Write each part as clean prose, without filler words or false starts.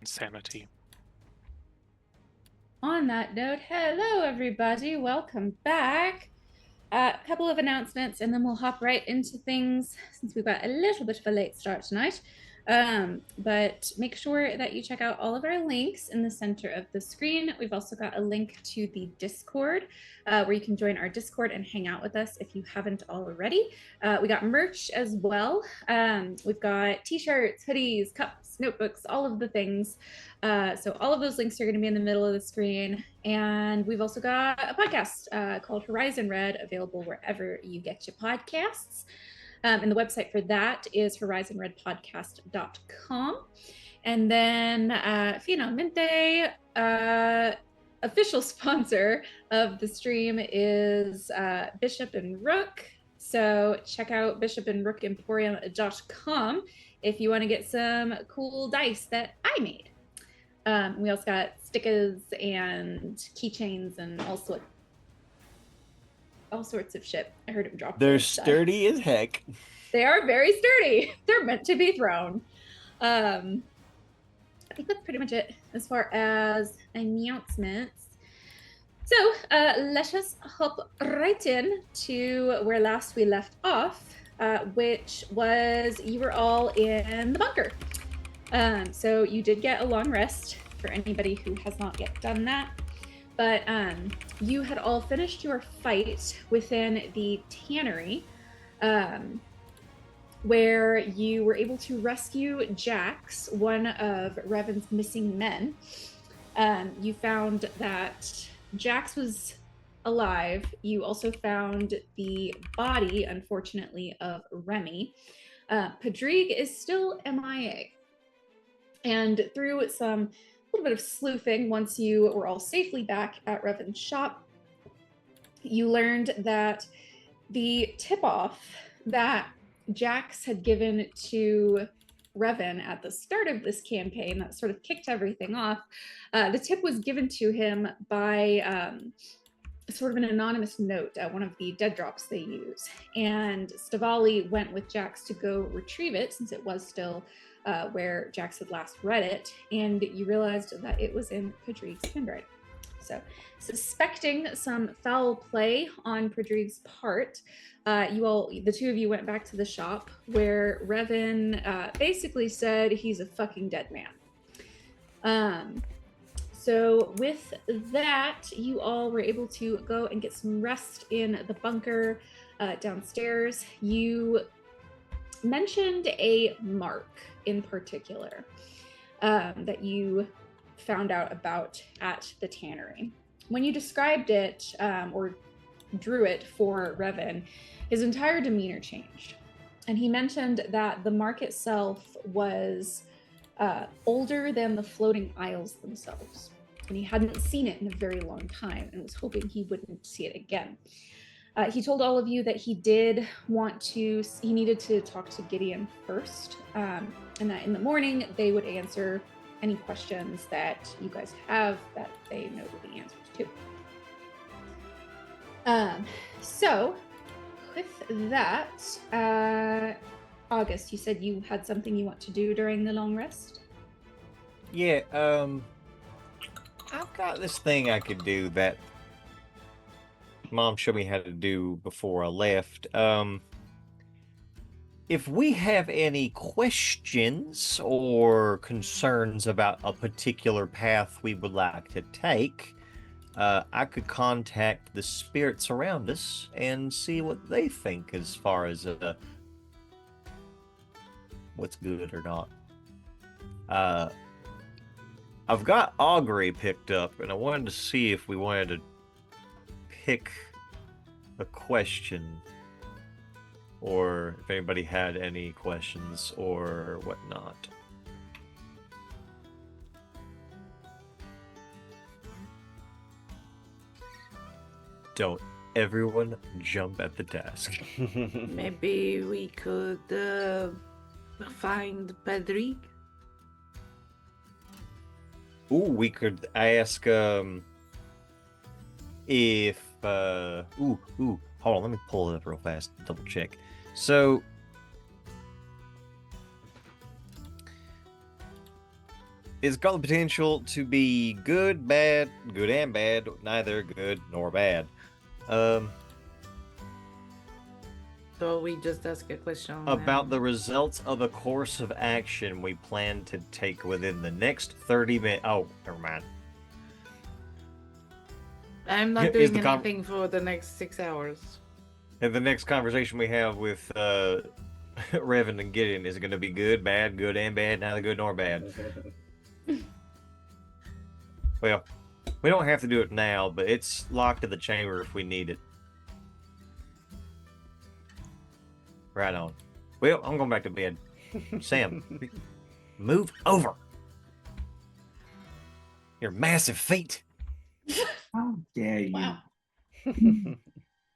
insanity. On that note, hello everybody, welcome back. A couple of announcements and then we'll hop right into things since we've got a little bit of a late start tonight. But make sure that you check out all of our links in the center of the screen. We've also got a link to the Discord where you can join our Discord and hang out with us if you haven't already. We got merch as well. We've got t-shirts, hoodies, cups, notebooks, all of the things. So all of those links are going to be in the middle of the screen. And we've also got a podcast called Horizon Red available wherever you get your podcasts. And the website for that is horizonredpodcast.com. And then finalmente, official sponsor of the stream is Bishop and Rook. So check out bishopandrookemporium.com if you want to get some cool dice that I made. We also got stickers and keychains and all sorts of shit. I heard him drop. They're sturdy as heck. They are very sturdy. They're meant to be thrown. I think that's pretty much it as far as announcements. So let's just hop right in to where last we left off, which was you were all in the bunker. So you did get a long rest for anybody who has not yet done that. But you had all finished your fight within the tannery, where you were able to rescue Jax, one of Revyn's missing men. You found that Jax was alive. You also found the body, unfortunately, of Remy. Pedrig is still MIA. And through some little bit of sleuthing, once you were all safely back at Revyn's shop, you learned that the tip-off that Jax had given to Revyn at the start of this campaign that sort of kicked everything off, the tip was given to him by sort of an anonymous note at one of the dead drops they use. And Stivali went with Jax to go retrieve it, since it was still where Jax had last read it, and you realized that it was in Pedrig's handwriting. So, suspecting some foul play on Pedrig's part, the two of you went back to the shop where Revyn basically said he's a fucking dead man. So with that, you all were able to go and get some rest in the bunker downstairs. You mentioned a mark in particular that you found out about at the tannery. When you described it or drew it for Revyn, his entire demeanor changed. And he mentioned that the mark itself was older than the floating isles themselves. And he hadn't seen it in a very long time and was hoping he wouldn't see it again. He told all of you that he needed to talk to Gideon first, and that in the morning they would answer any questions that you guys have that they know the answers to. So with that, Auguste, you said you had something you want to do during the long rest? Yeah, I've got this thing I could do that Mom showed me how to do before I left. If we have any questions or concerns about a particular path we would like to take, I could contact the spirits around us and see what they think as far as what's good or not. I've got Augury picked up, and I wanted to see if we wanted to pick a question, or if anybody had any questions or whatnot. Don't everyone jump at the desk. Maybe we could find Pedrig. Ooh, we could ask if hold on, let me pull it up real fast, double check. So It's got the potential to be good, bad, good and bad, neither good nor bad. So we just ask a question About the results of a course of action we plan to take within the next 30 minutes. Oh, never mind. I'm not Is doing the anything for the next 6 hours. And the next conversation we have with Revyn and Gideon is going to be good, bad, good and bad, neither good nor bad. Well, we don't have to do it now, but it's locked in the chamber if we need it. Right on. Well, I'm going back to bed. Sam, move over. Your massive feet. How dare you? Wow.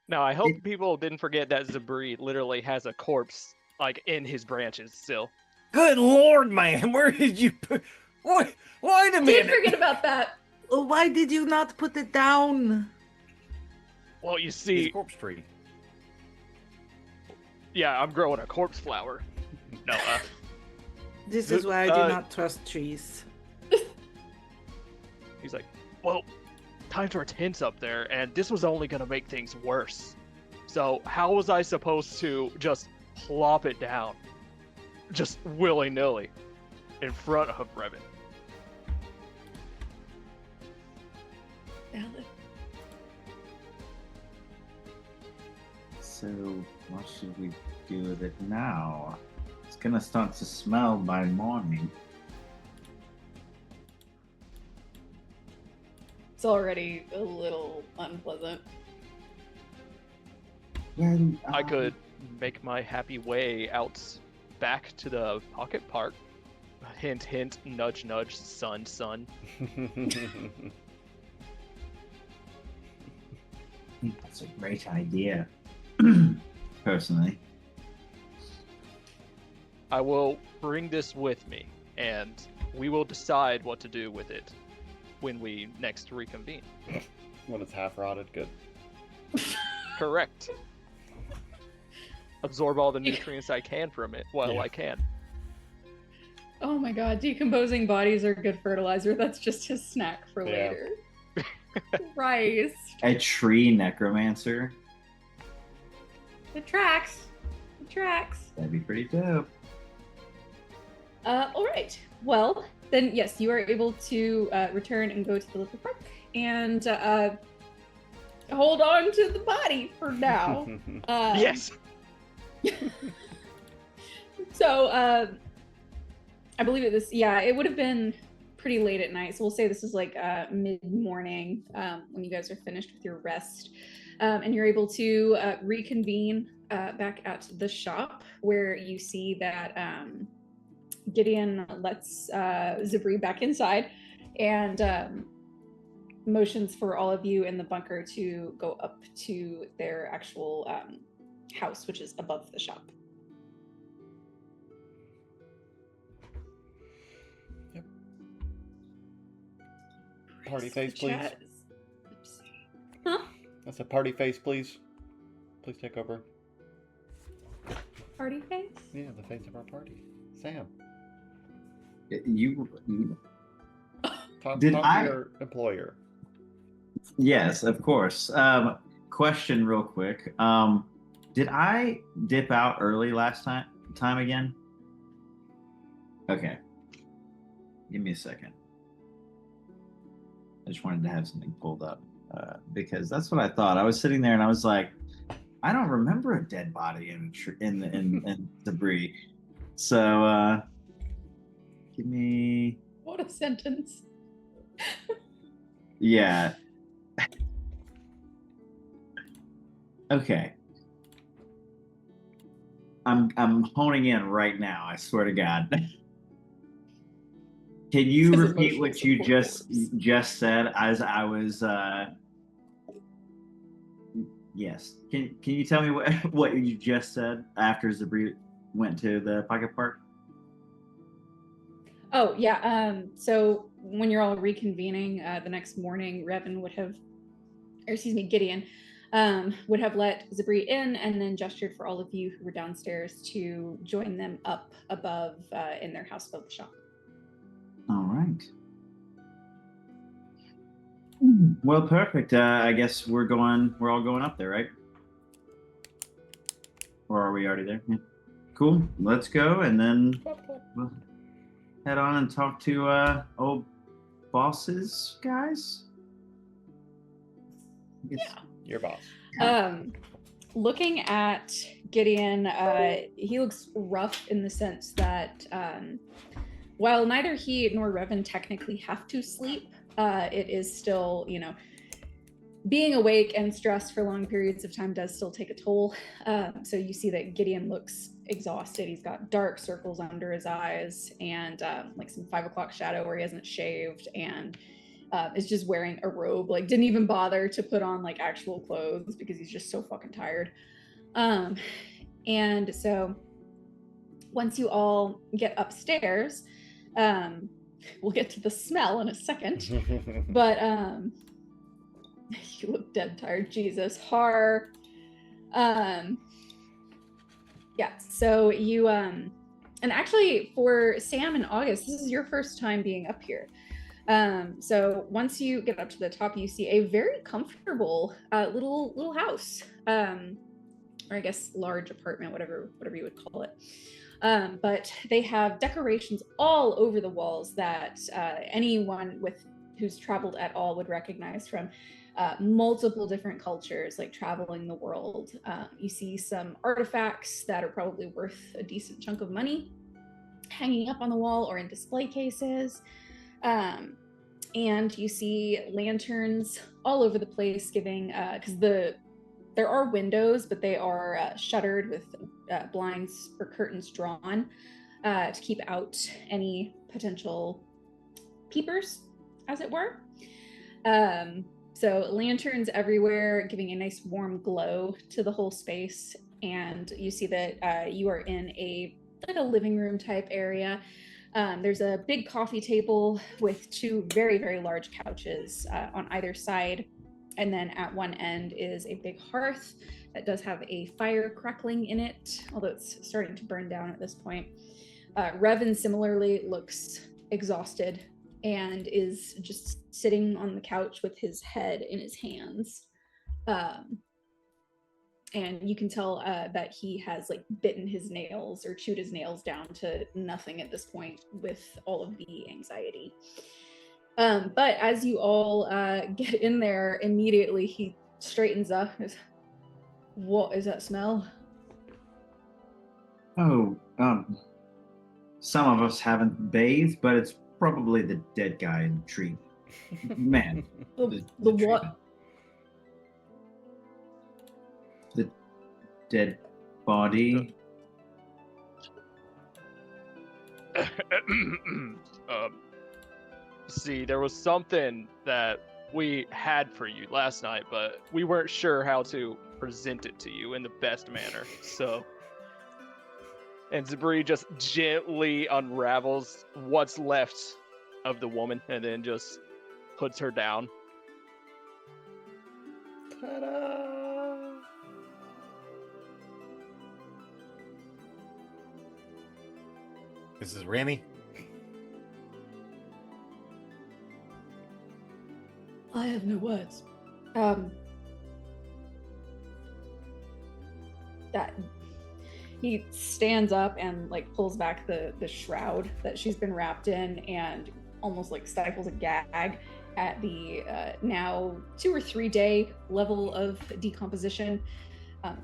Now, I hope people didn't forget that Xibrix literally has a corpse, like, in his branches still. Good Lord, man. Where did you put... Wait a Did minute. forget about that. Oh, why did you not put it down? Well, you It's see, a corpse tree. yeah, I'm growing a corpse flower. No, This is why I do not trust trees. he's like, well, times were tense up there, and this was only going to make things worse. So how was I supposed to just plop it down? Just willy-nilly in front of Revyn. Vaelith. So, what should we do with it now? It's gonna start to smell by morning. It's already a little unpleasant. Well, I could make my happy way out back to the pocket park. Hint, hint, nudge, nudge, son, son. I think that's a great idea. Personally. I will bring this with me, and we will decide what to do with it when we next reconvene. When it's half rotted, good. Correct. Absorb all the nutrients I can from it while Yeah. I can. Oh my god, decomposing bodies are good fertilizer. That's just his snack for Yeah. later. Christ. A tree necromancer? It tracks. It tracks. That'd be pretty dope. Alright. Well, then yes, you are able to return and go to the local park and hold on to the body for now. Yes! So, I believe it would have been pretty late at night. So we'll say this is like mid-morning when you guys are finished with your rest. And you're able to reconvene back at the shop where you see that Gideon lets Xibrix back inside and motions for all of you in the bunker to go up to their actual house, which is above the shop. Party face, please. Chat is obscene. Huh? That's a party face, please. Please take over. Party face? Yeah, the face of our party. Sam, You talk Did to I- your employer. Yes, of course. Question real quick. Did I dip out early last time again? Okay. Give me a second. I just wanted to have something pulled up because that's what I thought. I was sitting there and I was like, I don't remember a dead body in debris. So give me What a sentence. yeah. Okay. I'm honing in right now. I swear to God. Can you His repeat emotional what you support just said as I was? Yes. Can you tell me what you just said after Xibrix went to the pocket park? Oh, yeah. So when you're all reconvening the next morning, Gideon would have let Xibrix in and then gestured for all of you who were downstairs to join them up above in their house above the shop. All right. Well, perfect. I guess we're all going up there, right? Or are we already there? Yeah. Cool. Let's go, and then we'll head on and talk to old bosses, guys. Yeah. Your boss. Looking at Gideon, he looks rough in the sense that while neither he nor Revyn technically have to sleep, it is still, being awake and stressed for long periods of time does still take a toll. So you see that Gideon looks exhausted. He's got dark circles under his eyes and like some 5 o'clock shadow where he hasn't shaved, and is just wearing a robe, like didn't even bother to put on like actual clothes because he's just so fucking tired. And so once you all get upstairs, we'll get to the smell in a second, but you look dead tired, Jesus. Yeah, so you and actually for Sam and Auguste, this is your first time being up here. So once you get up to the top, you see a very comfortable little house, or I guess large apartment, whatever you would call it. But they have decorations all over the walls that anyone who's traveled at all would recognize from multiple different cultures, like traveling the world. You see some artifacts that are probably worth a decent chunk of money hanging up on the wall or in display cases. And you see lanterns all over the place, giving because there are windows, but they are shuttered with blinds or curtains drawn to keep out any potential peepers, as it were. So lanterns everywhere, giving a nice warm glow to the whole space. And you see that you are in a living room type area. There's a big coffee table with 2 very, very large couches on either side. And then at one end is a big hearth that does have a fire crackling in it, although it's starting to burn down at this point. Revyn similarly looks exhausted and is just sitting on the couch with his head in his hands. And you can tell that he has like bitten his nails or chewed his nails down to nothing at this point with all of the anxiety. But as you all get in there, immediately he straightens up. What is that smell? Oh, some of us haven't bathed, but it's probably the dead guy in the tree. Man. The what? The dead body. See, there was something that we had for you last night, but we weren't sure how to present it to you in the best manner. So, and Xibrix just gently unravels what's left of the woman and then just puts her down. Ta-da! This is Remy. I have no words. That he stands up and like pulls back the shroud that she's been wrapped in and almost like stifles a gag at the now 2 or 3 day level of decomposition.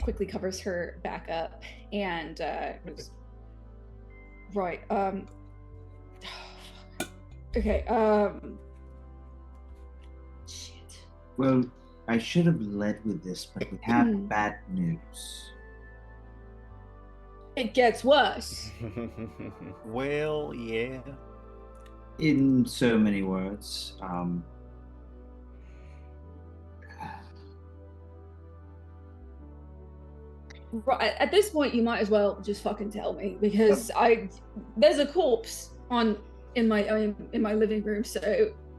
Quickly covers her back up and goes, right. Okay. Shit. Well, I should have led with this, but we have bad news. It gets worse. Well, yeah. In so many words. Right, at this point, you might as well just fucking tell me because there's a corpse in my living room, so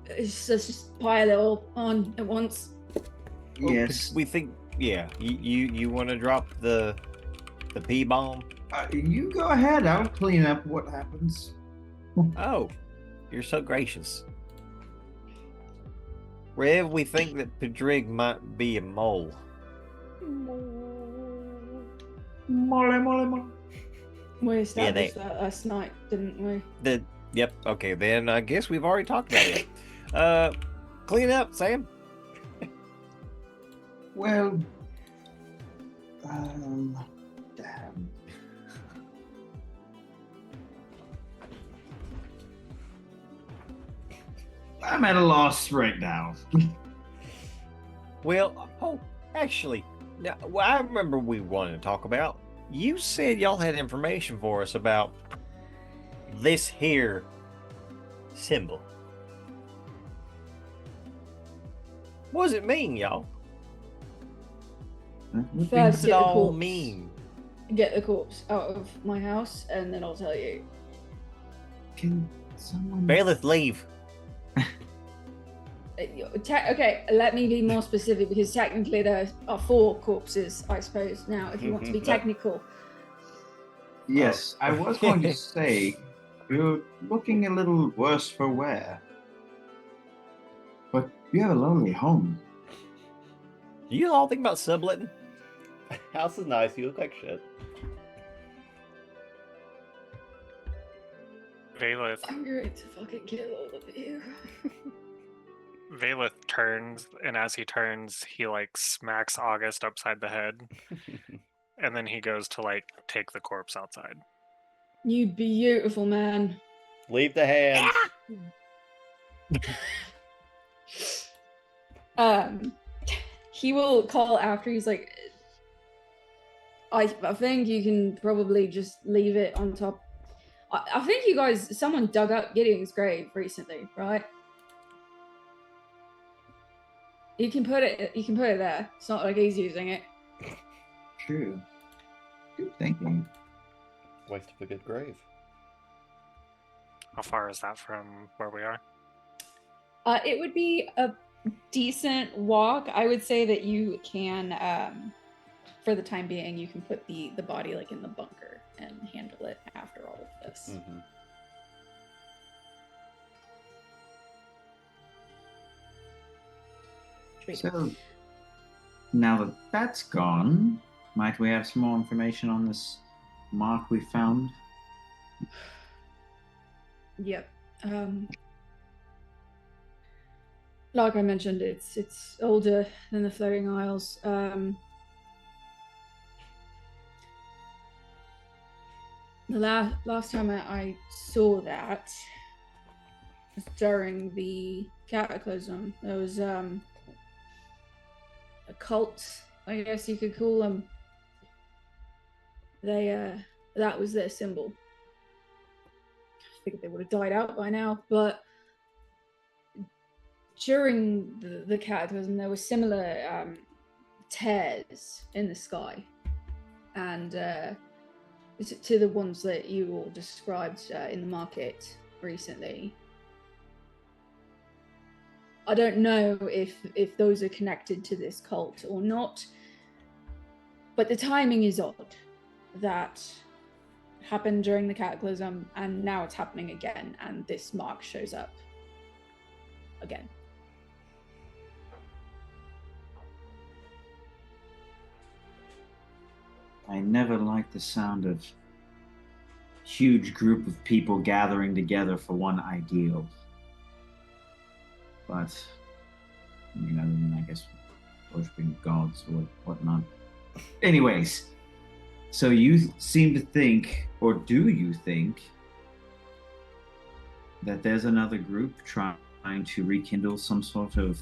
let's just pile it all on at once. Well, Yes. we think. Yeah. You want to drop the P-bomb? You go ahead. I'll clean up what happens. Oh. You're so gracious. Rev, we think that Pedrig might be a mole. Mole. We established that last night, didn't we? Yep, okay, then I guess we've already talked about it. Clean up, Sam. Well, damn. I'm at a loss right now. Well, actually, now, I remember we wanted to talk about. You said y'all had information for us about this here symbol. What does it mean, y'all? First, What does it get the all corpse. mean? Get the corpse out of my house, and then I'll tell you. Can someone... Vaelith, leave. Okay, let me be more specific, because technically there are 4 corpses, I suppose, now, if you want to be technical. Yes, I was going to say, you're looking a little worse for wear. But you have a lonely home. You all think about subletting? House is nice. You look like shit. Vaelith, I'm going to fucking kill all of you. Vaelith turns, and as he turns, he like smacks Auguste upside the head, and then he goes to like take the corpse outside. You beautiful man. Leave the hands. He will call after. He's like, I think you can probably just leave it on top. I think you guys, someone dug up Gideon's grave recently, right? You can put it there. It's not like he's using it. True. Good thinking. Waste of a good grave. How far is that from where we are? It would be a decent walk. I would say that you can, for the time being, you can put the body like in the bunker and handle it after all of this. Mm-hmm. So, now that that's gone, might we have some more information on this mark we found? Yep. Like I mentioned, it's older than the Floating Isles. The last time I saw that was during the Cataclysm. There was a cult, I guess you could call them. That was their symbol. I think they would have died out by now, but during the Cataclysm, there were similar tears in the sky, and to the ones that you all described in the market recently. I don't know if those are connected to this cult or not, but the timing is odd. That happened during the Cataclysm, and now it's happening again, and this mark shows up again. I never liked the sound of huge group of people gathering together for one ideal. But, I guess worshiping gods or whatnot. Anyways, so you seem to think, or do you think, that there's another group trying to rekindle some sort of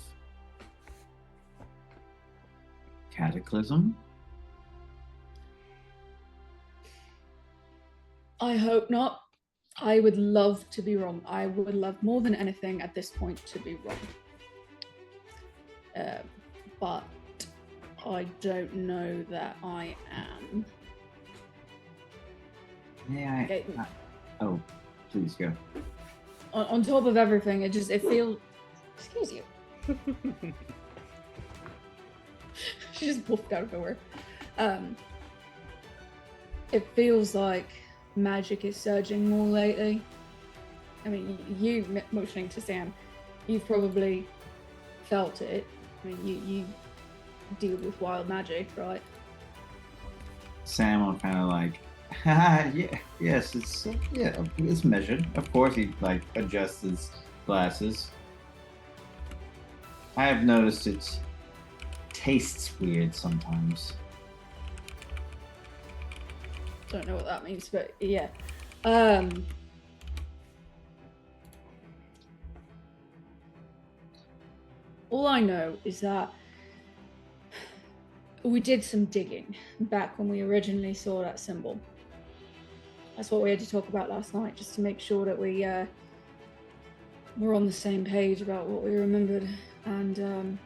cataclysm? I hope not. I would love to be wrong. I would love more than anything at this point to be wrong. But I don't know that I am. Oh, please go. On top of everything, it feels... Excuse you. She just wolfed out of nowhere. It feels like magic is surging more lately. I mean, you motioning to Sam, you've probably felt it. I mean, you deal with wild magic, right? Sam will kind of like, yes, it's measured. Of course, he like adjusts his glasses. I have noticed it tastes weird sometimes. Don't know what that means, but yeah. All I know is that we did some digging back when we originally saw that symbol. That's what we had to talk about last night, just to make sure that we were on the same page about what we remembered. And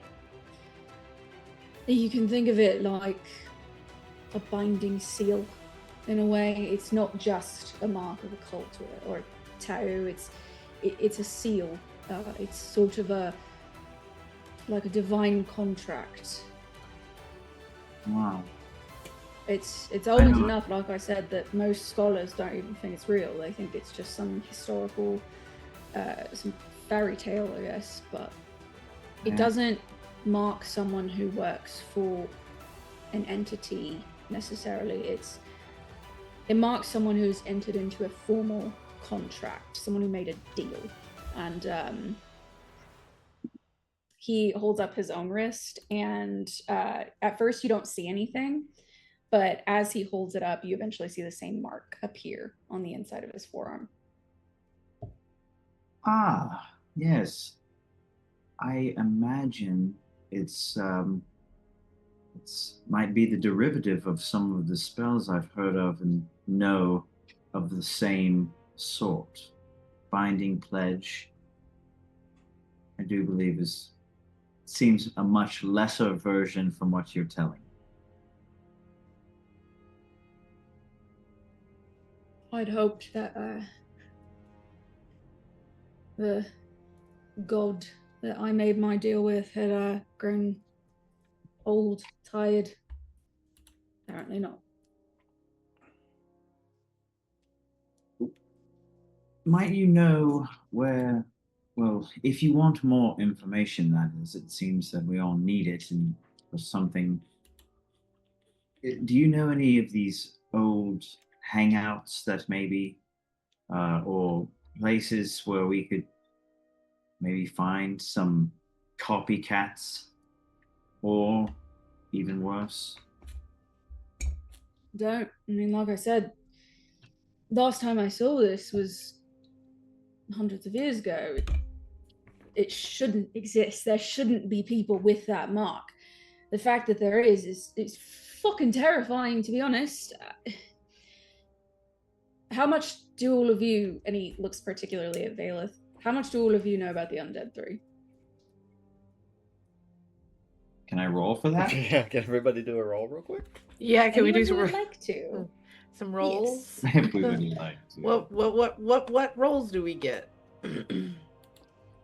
you can think of it like a binding seal. In a way, it's not just a mark of a cult or a Tau. It's a seal. It's sort of like a divine contract. Wow. It's old enough, like I said, that most scholars don't even think it's real. They think it's just some historical, some fairy tale, I guess. But it doesn't mark someone who works for an entity necessarily. It marks someone who's entered into a formal contract, someone who made a deal. And he holds up his own wrist, and at first you don't see anything, but as he holds it up, you eventually see the same mark appear on the inside of his forearm. Ah, yes. I imagine it's might be the derivative of some of the spells I've heard of and know of the same sort. Binding pledge, I do believe seems a much lesser version from what you're telling. I'd hoped that the god that I made my deal with had grown old, tired. Apparently not. Might you know where, well, if you want more information, that is, it seems that we all need it and for something. Do you know any of these old hangouts that maybe, or places where we could maybe find some copycats, or even worse? Don't. I mean, like I said, last time I saw this was hundreds of years ago. It shouldn't exist. There shouldn't be people with that mark. The fact that there is fucking terrifying, to be honest. How much do all of you, and he looks particularly at Vaelith, how much do all of you know about the Undead 3? Can I roll for that? Yeah, can everybody do a roll real quick? Yeah, can we do Anyone who some, would like to? some rolls? If we would like to. What rolls do we get?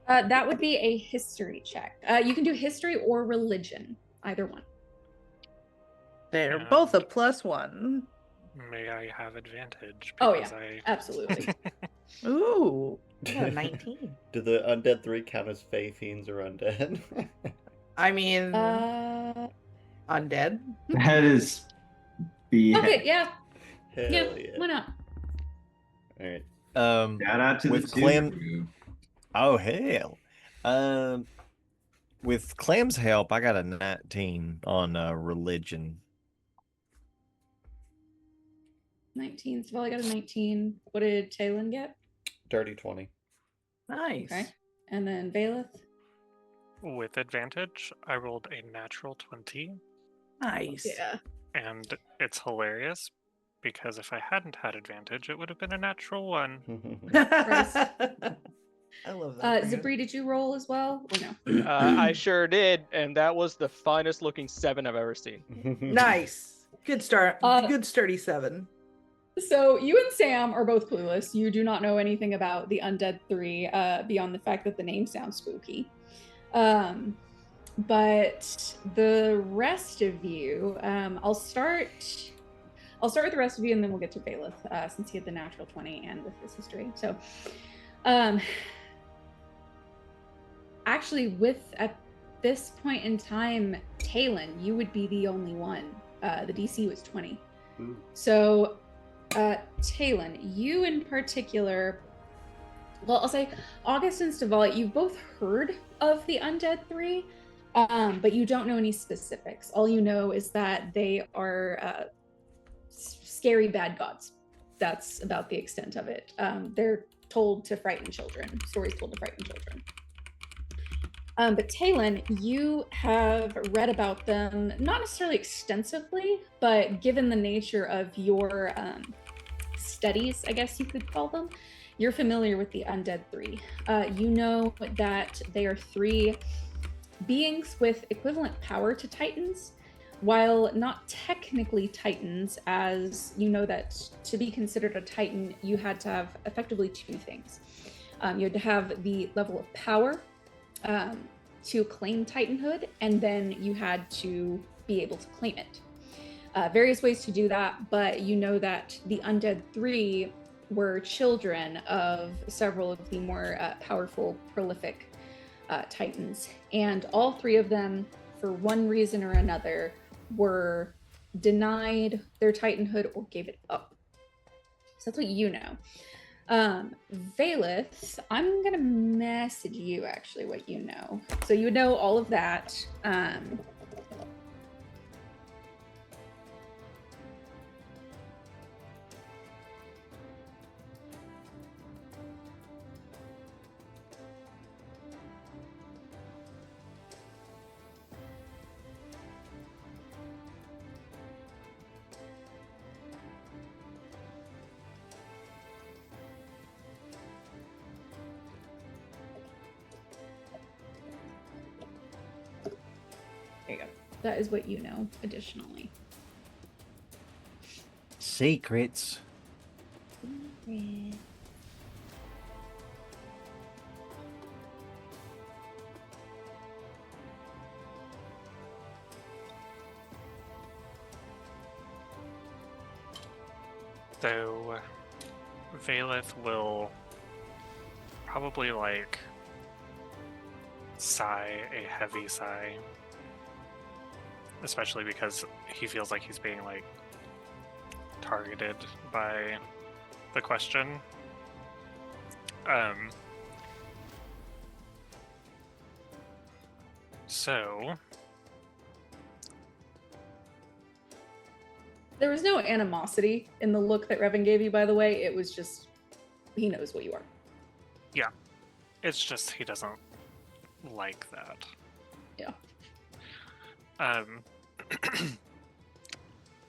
That would be a history check. You can do history or religion, either one. They're Yeah. both a +1. May I have advantage? Oh, Because yeah. Absolutely. Ooh, I got a 19. Do the undead 3 count as fae fiends or undead? I mean, undead. That is the Okay, yeah. Hell Yeah, yeah. why not? All right. shout out to With the Clem- crew. Oh hell. With Clem's help, I got a 19 on religion. 19. Stivali got a 19. What did Tae'lun get? Dirty 20. Nice. Okay. And then Vaelith? with advantage, I rolled a natural 20, Nice. Yeah. and it's hilarious because if I hadn't had advantage, it would have been a natural 1. I love that. for you. Xibrix, did you roll as well? Or no? I sure did, and that was the finest looking 7 I've ever seen. Nice. Good start. Good sturdy 7. So you and Sam are both clueless. You do not know anything about the Undead 3 beyond the fact that the name sounds spooky. But the rest of you, I'll start with the rest of you, and then we'll get to Vaelith, since he had the natural 20 and with his history. So Actually, at this point in time, Tae'lun, you would be the only one. The DC was 20. Ooh. So, Tae'lun, you in particular, well, I'll say Auguste and Stivali, you've both heard of the Undead Three, but you don't know any specifics. All you know is that they are scary bad gods. That's about the extent of it. They're told to frighten children, stories told to frighten children. But Tae'lun, you have read about them, not necessarily extensively, but given the nature of your studies, I guess you could call them, you're familiar with the Undead Three. You know that they are three beings with equivalent power to Titans, while not technically Titans, as you know that to be considered a Titan, you had to have effectively two things. You had to have the level of power to claim Titanhood, and then you had to be able to claim it. Various ways to do that, but you know that the Undead Three were children of several of the more powerful, prolific Titans, and all three of them, for one reason or another, were denied their Titanhood or gave it up. So that's what you know. Vaelith, I'm gonna message you actually what you know. So you would know all of that. There you go. That is what you know additionally. Secrets. So, Vaelith will probably sigh a heavy sigh, especially because he feels like he's being targeted by the question. So There was no animosity in the look that Revyn gave you, by the way. It was just, he knows what you are. yeah, it's just he doesn't like that. Yeah.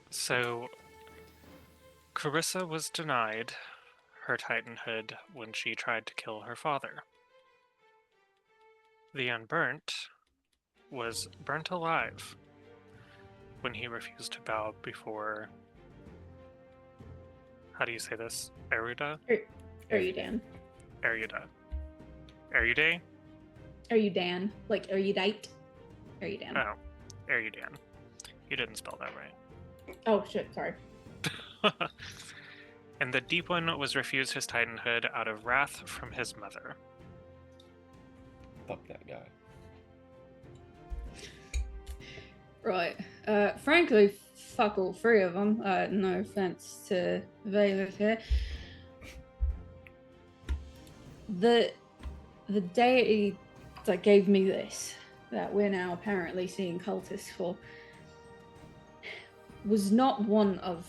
So Carissa was denied her titanhood when she tried to kill her father. The Unburnt was burnt alive when he refused to bow before, how do you say this? Eruda? Erudan. Eruda. Erude? Erudan. Like erudite. Erudan. Oh, Erudan. You didn't spell that right. Oh, shit, sorry. And the Deep One was refused his titanhood out of wrath from his mother. Fuck that guy. Right. Frankly, fuck all three of them. No offense to Vaelith here. The deity that gave me this, that we're now apparently seeing cultists for, was not one of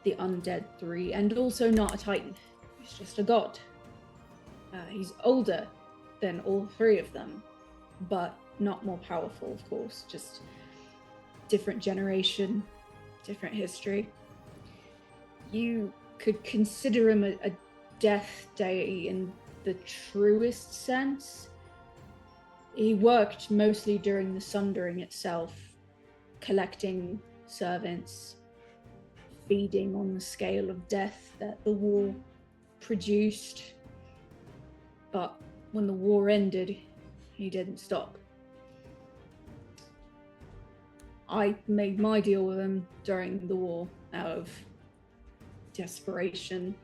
the Undead Three, and also not a Titan. He's just a god. He's older than all three of them, but not more powerful, of course. Just different generation, different history. You could consider him a death deity in the truest sense. He worked mostly during the Sundering itself, collecting servants, feeding on the scale of death that the war produced. But when the war ended, he didn't stop. I made my deal with him during the war out of desperation,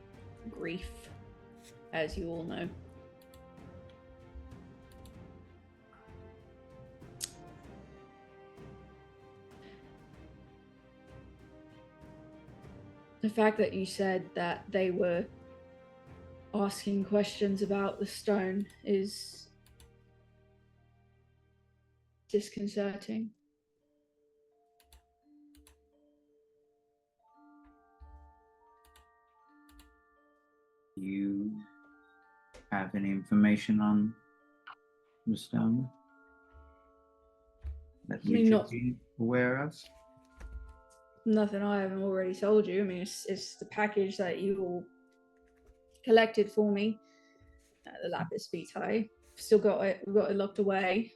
grief, as you all know. The fact that you said that they were asking questions about the stone is disconcerting. You have any information on the stone that I we mean, should not- be aware of? Nothing I haven't already told you. I mean, it's the package that you all collected for me. The lapis vitae. Still got it. We've got it locked away.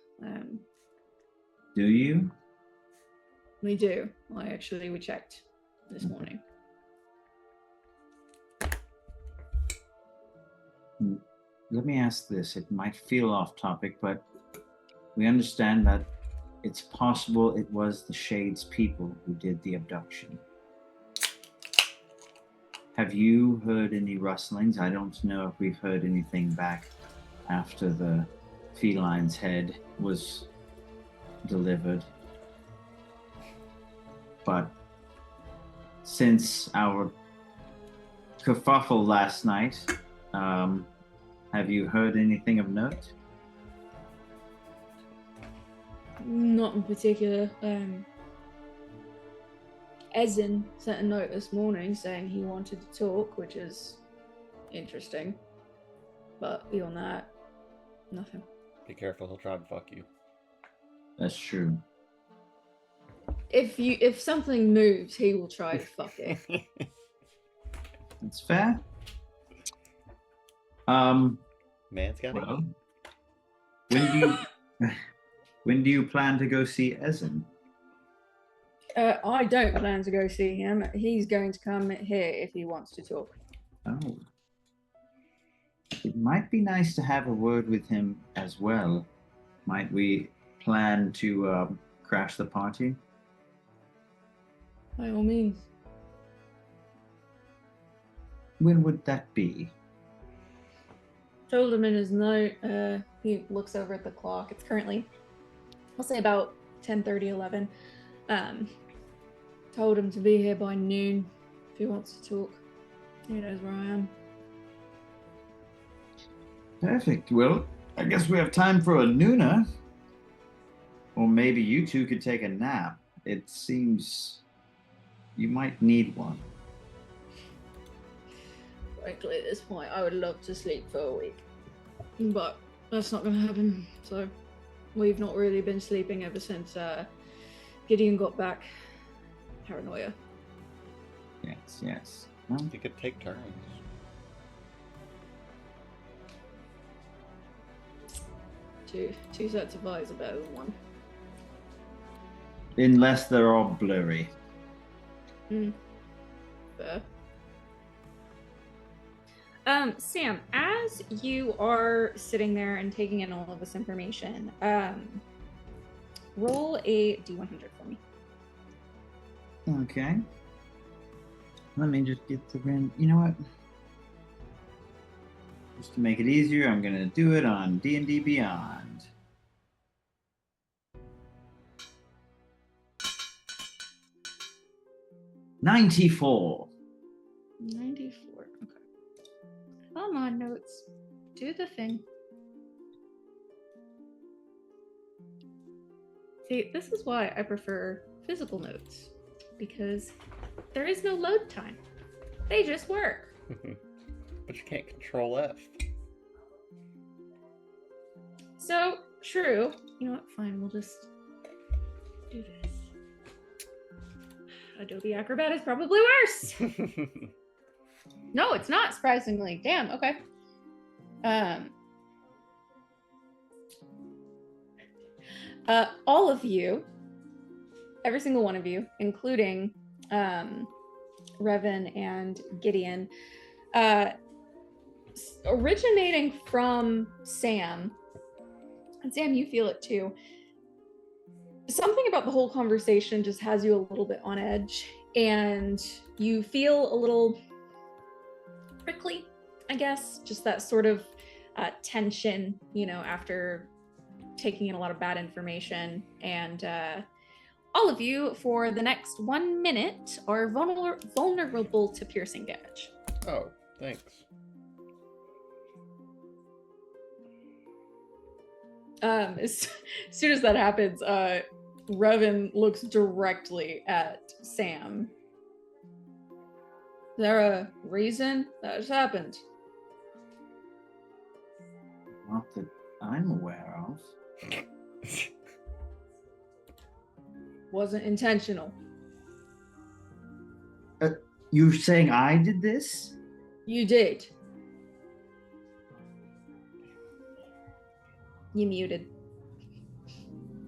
Do you? We do. We checked this Okay. morning. Let me ask this. It might feel off topic, but we understand that it's possible it was the Shade's people who did the abduction. Have you heard any rustlings? I don't know if we've heard anything back after the feline's head was delivered. But since our kerfuffle last night, have you heard anything of note? Not in particular. Ezin sent a note this morning saying he wanted to talk, which is interesting. But beyond that, nothing. Be careful, he'll try and fuck you. That's true. If something moves, he will try to fuck it. That's fair. Man's got Well, when do you plan to go see Ezin? I don't plan to go see him. He's going to come here if he wants to talk. Oh. It might be nice to have a word with him as well. Might we plan to crash the party? By all means. When would that be? Told him in his note. He looks over at the clock. It's currently, I'll say about 10:30, 11. Told him to be here by noon if he wants to talk. He knows where I am. Perfect. Well, I guess we have time for a nooner. Or maybe you two could take a nap. It seems you might need one. Frankly, at this point, I would love to sleep for a week. But that's not going to happen. So we've not really been sleeping ever since Gideon got back. Paranoia. Yes. Well, You could take turns. Two sets of eyes are better than one. unless they're all blurry. Fair. Sam, as you are sitting there and taking in all of this information, roll a D100 for me. Okay. Let me just get the random. You know what? Just to make it easier, I'm gonna do it on D&D Beyond. $94. 94. Okay. Come on, notes. Do the thing. See, this is why I prefer physical notes, because there is no load time. They just work. But you can't control F. So, true. You know what? Fine, we'll just do this. Adobe Acrobat is probably worse. No, it's not, surprisingly. Damn, okay. All of you, every single one of you, including Revyn and Gideon, originating from Sam, and Sam, you feel it too. Something about the whole conversation just has you a little bit on edge, and you feel a little prickly, I guess, just that sort of tension, you know, after taking in a lot of bad information. And all of you, for the next 1 minute, are vulnerable to piercing damage. Oh, thanks. As soon as that happens, Revyn looks directly at Sam. Is there a reason that has happened? Not that I'm aware of. Wasn't intentional. You're saying I did this? You did. You muted.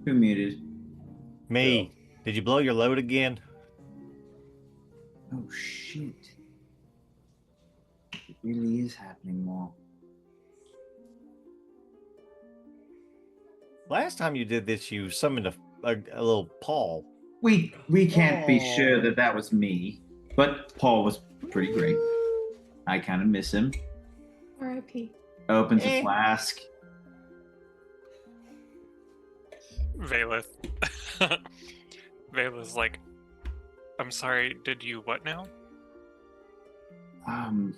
Who muted? Me. Did you blow your load again? Oh shit. It really is happening more. Last time you did this, you summoned a little Paul. We can't be sure that that was me, but Paul was pretty great. I kind of miss him. R.I.P. Opens a flask. Vaelith. Vaelith's like, I'm sorry, did you what now? I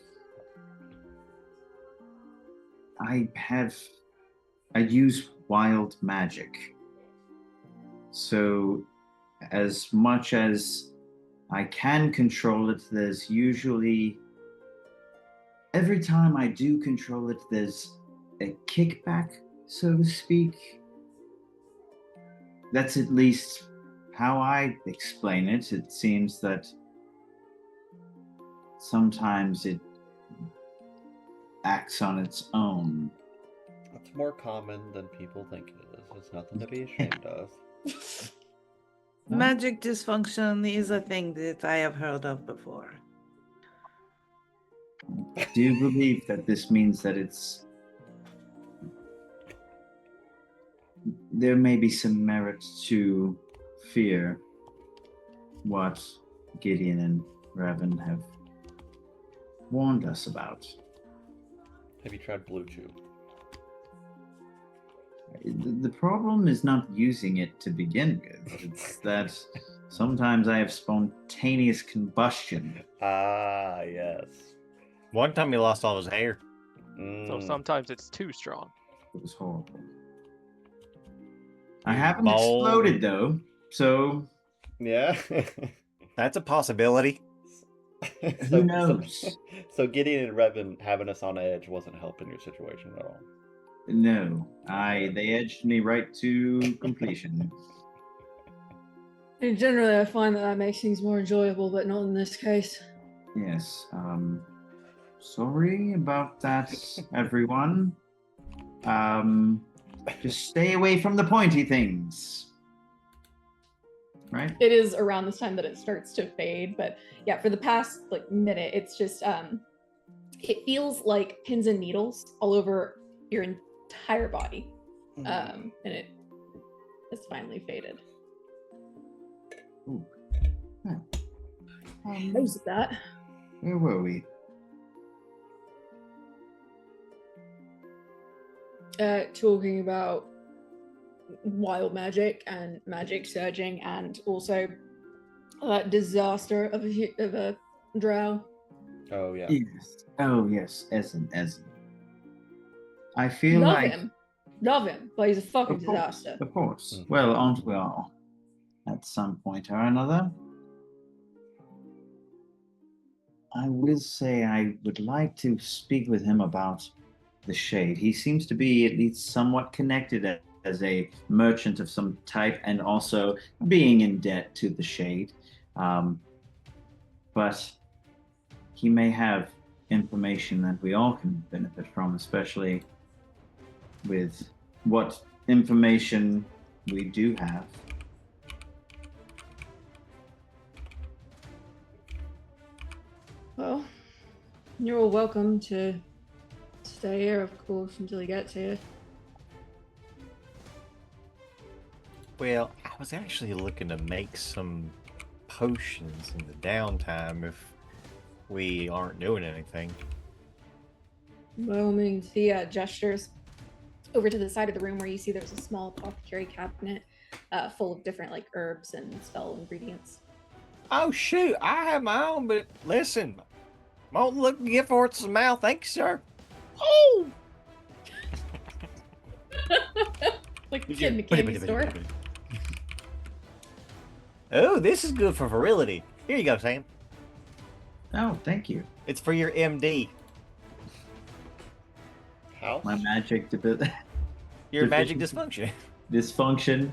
use wild magic. So as much as I can control it, there's usually, every time I do control it, there's a kickback, so to speak. That's at least how I explain it. It seems that sometimes it acts on its own. It's more common than people think it is. It's nothing to be ashamed of. Magic dysfunction is a thing that I have heard of before. I do believe that this means that there may be some merit to fear what Gideon and Revyn have warned us about. Have you tried Blue Chew? The problem is not using it to begin with. It's that sometimes I have spontaneous combustion. Ah, yes. One time he lost all his hair. So sometimes it's too strong. It was horrible. I haven't exploded though, so Yeah. That's a possibility. who knows? So Gideon and Revyn having us on edge wasn't helping your situation at all. No, they edged me right to completion. And generally, I find that makes things more enjoyable, but not in this case. Yes, sorry about that, everyone. Just stay away from the pointy things. Right? It is around this time that it starts to fade, but yeah, for the past minute, it's just it feels like pins and needles all over your entire body, and it has finally faded. Ooh. Most of that. Where were we? Talking about wild magic and magic surging, and also that disaster of a drow. Oh, yeah. Yes. Oh, yes. Essen. I feel like... Love him, but he's a fucking Of course, disaster. Of course. Well, aren't we all? At some point or another. I will say I would like to speak with him about the Shade. He seems to be at least somewhat connected as a merchant of some type, and also being in debt to the Shade. But he may have information that we all can benefit from, especially with what information we do have. Well, you're all welcome to stay here, of course, until he gets here. Well, I was actually looking to make some potions in the downtime if we aren't doing anything. By all means, he gestures over to the side of the room where you see there's a small apothecary cabinet. full of different like herbs and spell ingredients. Oh shoot, I have my own, but listen, won't look to get for it some mouth. Thank you, sir. Oh! Like a kid in a candy store. Oh, this is good for virility. Here you go, Sam. Oh, thank you. It's for your MD. House? My magic Your magic dysfunction. dysfunction.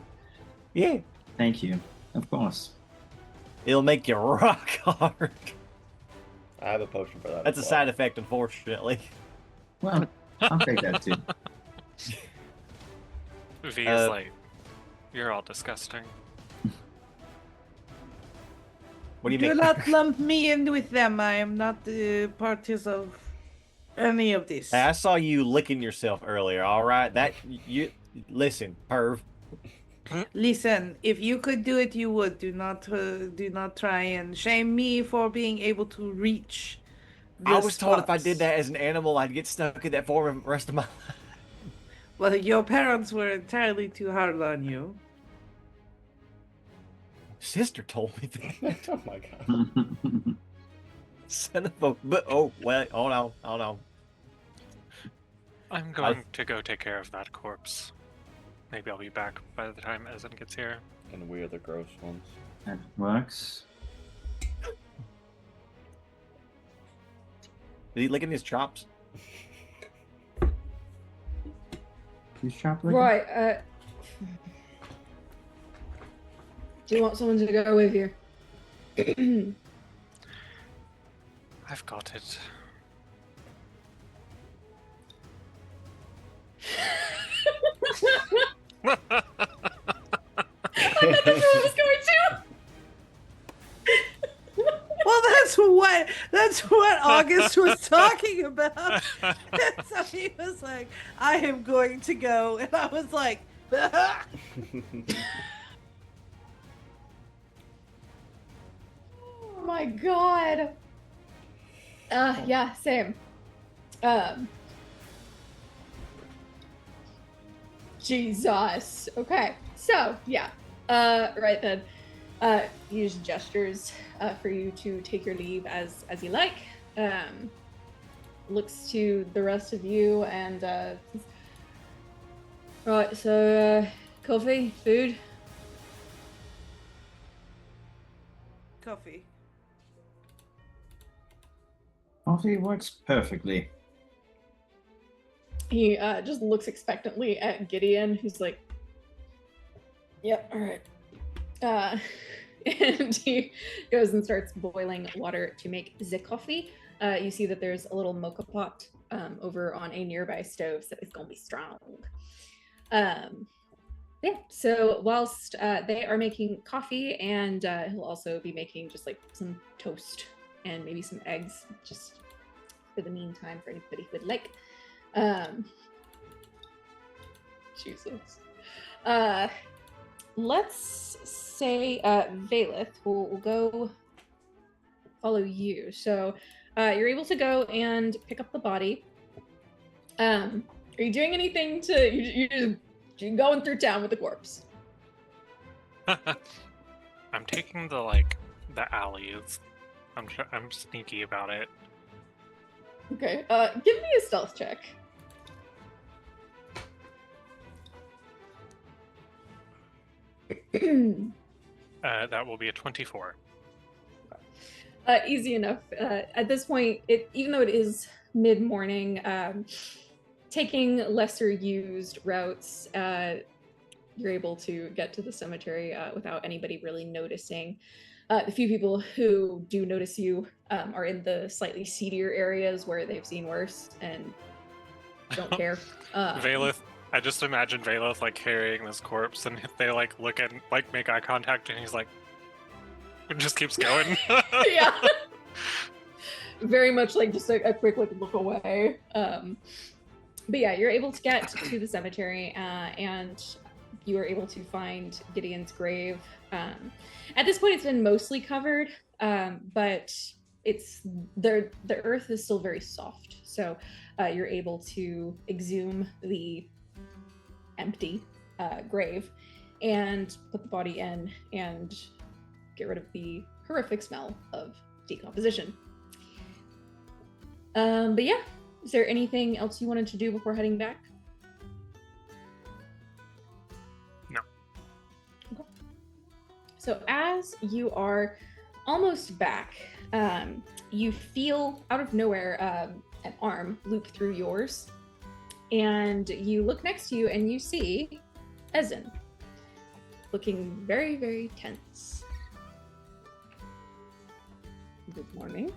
Yeah. Thank you. Of course. It'll make you rock hard. I have a potion for that. That's a as side effect, unfortunately. Well, I'll take that too. V is like, you're all disgusting. What do you Do mean? not lump me in with them. I am not parties of any of this. Hey, I saw you licking yourself earlier. All right, that you listen, perv. Listen, if you could do it, you would. Do not try and shame me for being able to reach. I was told if I spots. did that as an animal, I'd get stuck in that form the rest of my life. Well, your parents were entirely too hard on you. Sister told me that. Oh my god. Son of a. But oh well, hold on. I'm going to go take care of that corpse. Maybe I'll be back by the time Ezen gets here. And we are the gross ones. That works. Is he licking his chops? Who's chopped liquor? Right. Do you want someone to go with you? I've got it. I thought that's where I was going to. Well, that's what Auguste was talking about. So he was like, "I am going to go," and I was like, Oh my god. Yeah, same. Jesus. Okay. So, yeah. Right then. Use gestures for you to take your leave as you like. Looks to the rest of you and right, so coffee, food. "Coffee." Coffee works perfectly. He just looks expectantly at Gideon, who's like, "Yep, all right." And he goes and starts boiling water to make the coffee. You see that there's a little mocha pot over on a nearby stove, so it's gonna be strong. Yeah, so whilst they are making coffee, and he'll also be making just like some toast and maybe some eggs, just for the meantime, for anybody who would like. Jesus. Let's say Vaelith will go follow you. So you're able to go and pick up the body. Are you doing anything to you're going through town with the corpse? I'm taking the alleys. I'm sneaky about it. Okay. Give me a stealth check. That will be a 24. Easy enough. At this point, even though it is mid-morning, taking lesser used routes, you're able to get to the cemetery without anybody really noticing. The few people who do notice you are in the slightly seedier areas where they've seen worse and don't care. Vaelith, I just imagine Vaelith carrying this corpse, and if they look and make eye contact, and he's it just keeps going. Yeah. Very much just a quick look away. But yeah, you're able to get to the cemetery, and you are able to find Gideon's grave. At this point, it's been mostly covered, but the earth is still very soft, so you're able to exhume the empty grave, and put the body in and get rid of the horrific smell of decomposition. But yeah, is there anything else you wanted to do before heading back? No. Okay. So as you are almost back, you feel out of nowhere an arm loop through yours, and you look next to you and you see Ezen looking very, very tense. Good morning.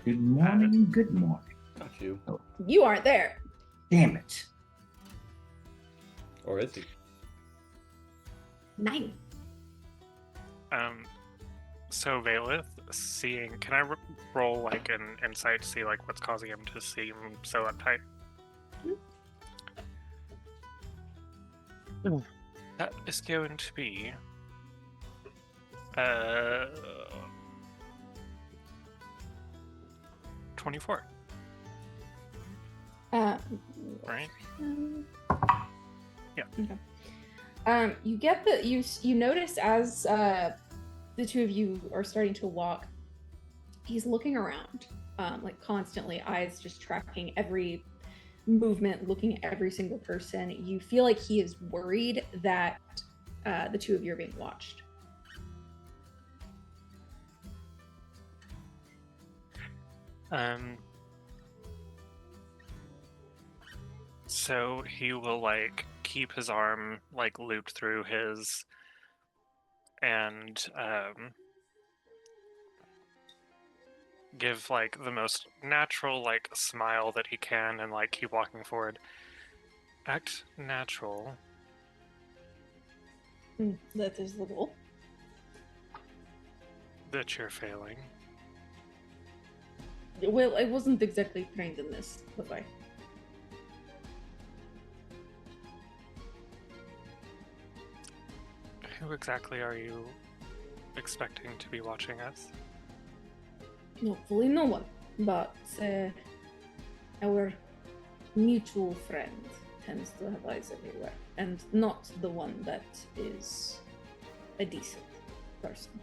Good morning. Good morning. Not you. You aren't there. Damn it. Or is he? 9. So Vaelith, can I roll like an insight to see like what's causing him to seem so uptight? That is going to be 24. Right? Yeah. Okay. You get the you notice as the two of you are starting to walk, he's looking around, like constantly, eyes just tracking every movement, looking at every single person. You feel like he is worried that the two of you are being watched. So he will like keep his arm like looped through his and give like the most natural like smile that he can and like keep walking forward. Act natural. That is the goal. That you're failing. Well, I wasn't exactly trained in this, was I? Who exactly are you expecting to be watching us? Hopefully no one, but our mutual friend tends to have eyes everywhere, and not the one that is a decent person.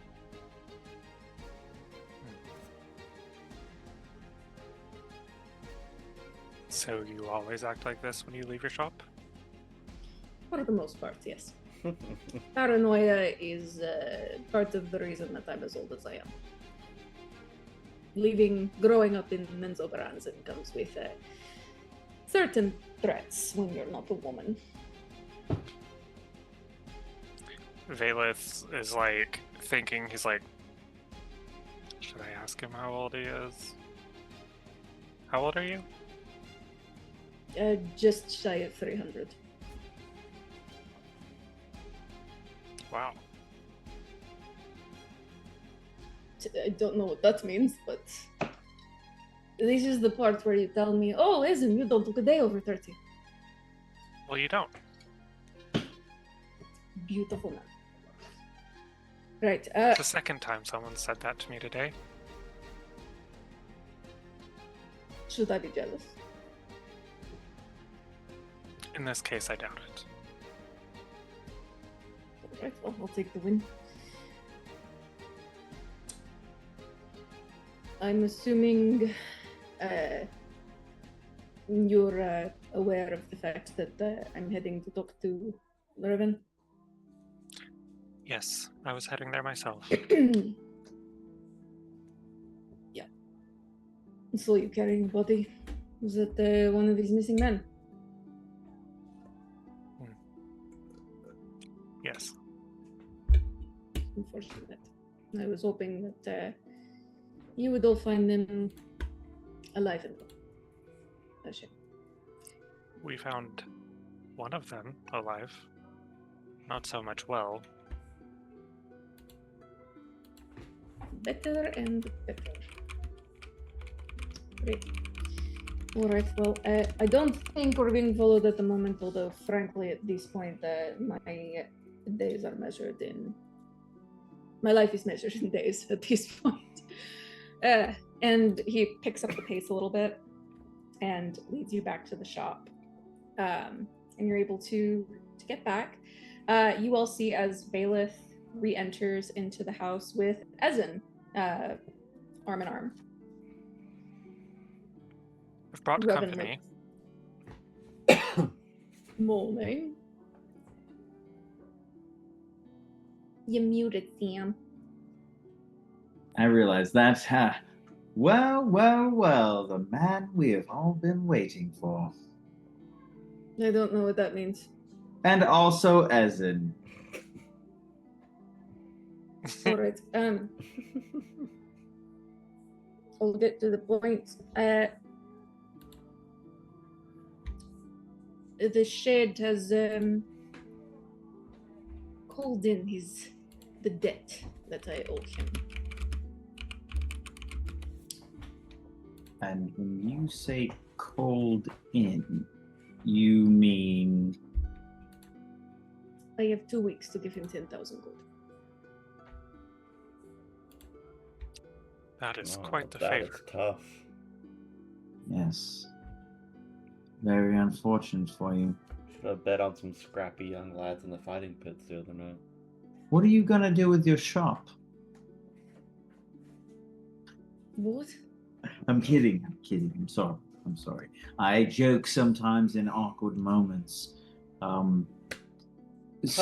So you always act like this when you leave your shop? For the most part, yes. Paranoia is part of the reason that I'm as old as I am. Growing up in Menzoberranzan comes with certain threats when you're not a woman. Vaelith is like thinking, he's like, should I ask him how old he is? How old are you? Just shy of 300. Wow. I don't know what that means, but this is the part where you tell me, oh, Ezen, you don't look a day over 30. Well, you don't. Beautiful man. Right. It's the second time someone said that to me today. Should I be jealous? In this case, I doubt it. Alright, well, I'll take the win. I'm assuming you're aware of the fact that I'm heading to talk to Revyn. Yes, I was heading there myself. Yeah. So you carrying a body? Was it one of these missing men? Yes. Unfortunate. I was hoping that you would all find them alive and well. A shame. We found one of them alive. Not so much well. Better and better. Great. Alright, well, I don't think we're being followed at the moment, although frankly at this point my days are measured in... My life is measured in days at this point. And he picks up the pace a little bit and leads you back to the shop. And you're able to to get back, you all see as Vaelith re-enters into the house with Ezen, arm in arm. We've brought Revyn company. Morning. You muted, Sam. I realize that's well, the man we have all been waiting for. I don't know what that means. And also Ezen. All right. I'll get to the point. The shed has called in the debt that I owe him. And when you say called in, you mean... I have 2 weeks to give him 10,000 gold. That is quite the favor. That is tough. Yes. Very unfortunate for you. Should have bet on some scrappy young lads in the fighting pits the other night. What are you gonna do with your shop? What? I'm kidding. I'm sorry. I joke sometimes in awkward moments. How much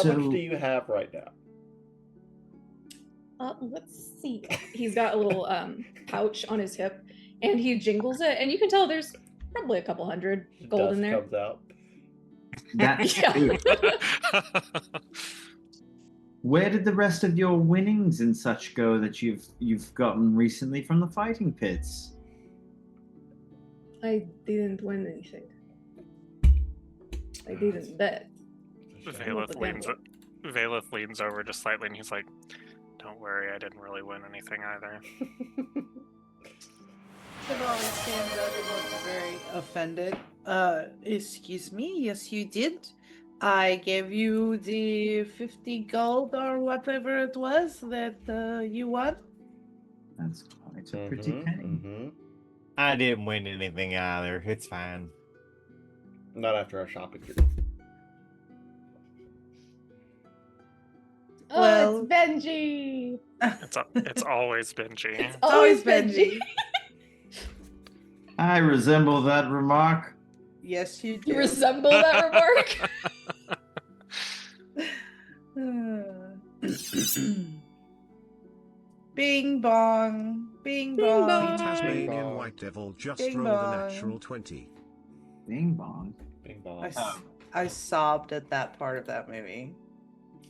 do you have right now? Let's see. He's got a little pouch on his hip, and he jingles it, and you can tell there's probably a couple hundred gold Dust in there. comes out. That's Yeah. good. Where did the rest of your winnings and such go that you've gotten recently from the fighting pits? I didn't win anything. I didn't bet. Vaelith leans over just slightly, and he's like, "Don't worry, I didn't really win anything either." Stivali stands up and looks very offended. Excuse me? Yes, you did. I gave you the 50 gold or whatever it was that you won. That's quite a pretty penny. I didn't win anything either. It's fine. Not after our shopping trip. Oh, Well- it's Benji! It's always Benji. It's always always Benji. I resemble that remark. Yes, you You do. resemble that remark? Bing bong. Bing Bing bong. bong. The Tasmanian bong. White Devil just Bing rolled a bong. natural 20. Bing bong. Bing bong. I sobbed at that part of that movie.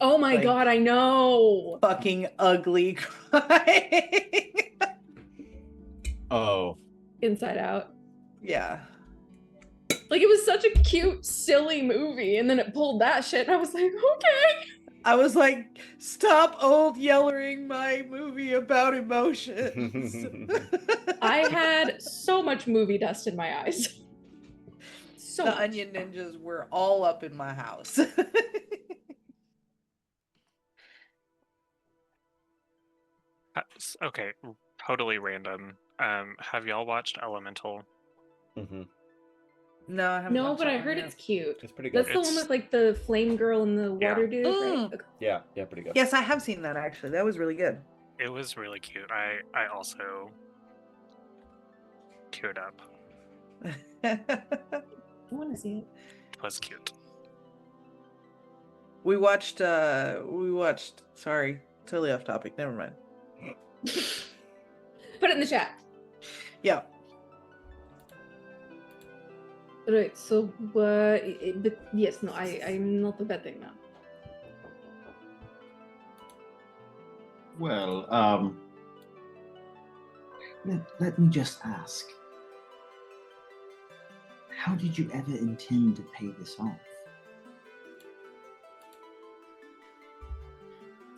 Oh my Like- god, I know! Fucking ugly crying. Oh. Inside Out. Yeah. Like, it was such a cute, silly movie, and then it pulled that shit, and I was like, okay! I was like, stop old yelling my movie about emotions. I had so much movie dust in my eyes. So The much. Onion Ninjas were all up in my house. Okay, totally random. Have y'all watched Elemental? No, I haven't. No, watched but that I one heard yet. it's cute. It's pretty good. That's the one with, like, the flame girl and the water dude, right? Mm. Okay. Yeah, pretty good. Yes, I have seen that actually. That was really good. It was really cute. I also teared up. I want to see it. It was cute. we watched. Sorry, totally off topic. Never mind. Put it in the chat. Yeah. Right, so, but yes, no, I'm not betting now. Well, let me just ask. How did you ever intend to pay this off?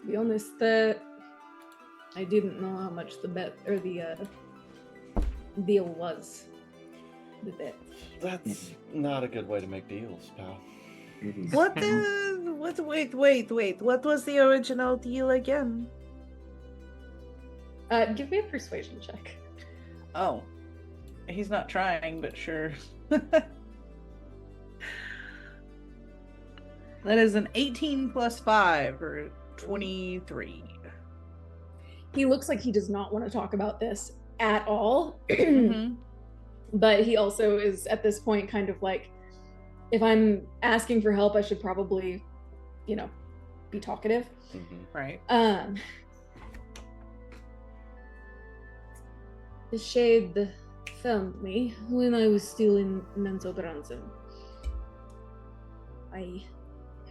To be honest, I didn't know how much the bet or the deal was. The bet. That's not a good way to make deals, pal. It is What not- the? What? Wait. What was the original deal again? Give me a persuasion check. Oh, he's not trying, but sure. That is an 18 plus 5 or 23. He looks like he does not want to talk about this at all. Mhm. But he also is at this point kind of like, if I'm asking for help, I should probably, be talkative. Right. The shade found me when I was still in Menzoberranzan. I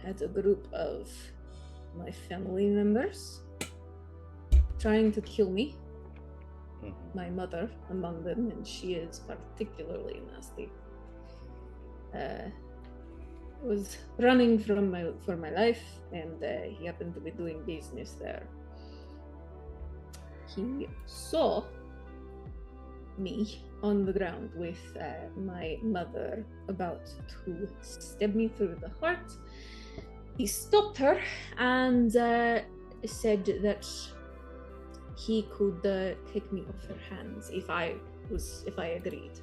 had a group of my family members trying to kill me. My mother among them, and she is particularly nasty. Was running for my life, and he happened to be doing business there. He saw me on the ground with my mother about to stab me through the heart. He stopped her and said that he could take me off her hands if I agreed.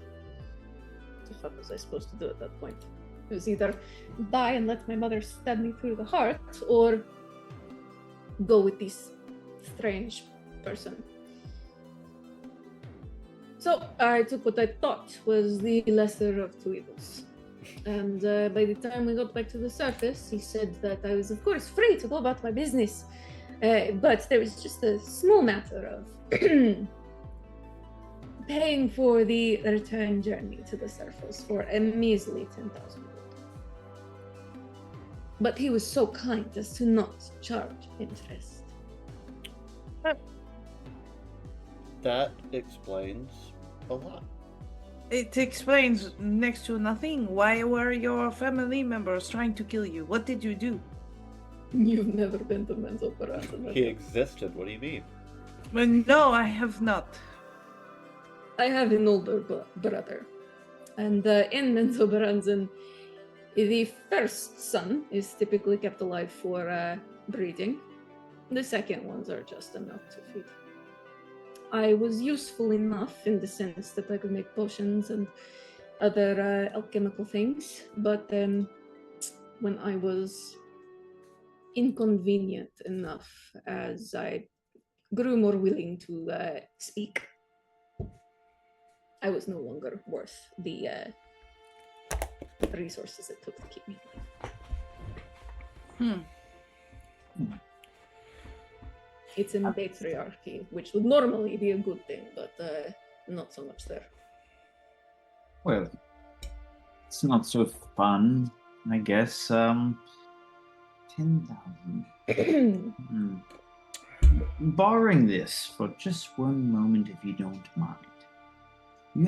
What was I supposed to do at that point? It was either die and let my mother stab me through the heart, or go with this strange person. So I took what I thought was the lesser of two evils. And by the time we got back to the surface, he said that I was, of course, free to go about my business. But there was just a small matter of paying for the return journey to the surface for a measly 10,000 gold. But he was so kind as to not charge interest. That explains a lot. It explains next to nothing. Why were your family members trying to kill you? What did you do? You've never been to Menzoberranzan. He existed. What do you mean? No, I have not. I have an older brother. And in Menzoberranzan, the first son is typically kept alive for breeding. The second ones are just enough to feed. I was useful enough in the sense that I could make potions and other alchemical things, but then when I was inconvenient enough, as I grew more willing to speak, I was no longer worth the resources it took to keep me alive. It's in patriarchy, which would normally be a good thing, but not so much there. Well, it's not so fun, I guess. 10,000. Borrowing this for just one moment, if you don't mind. You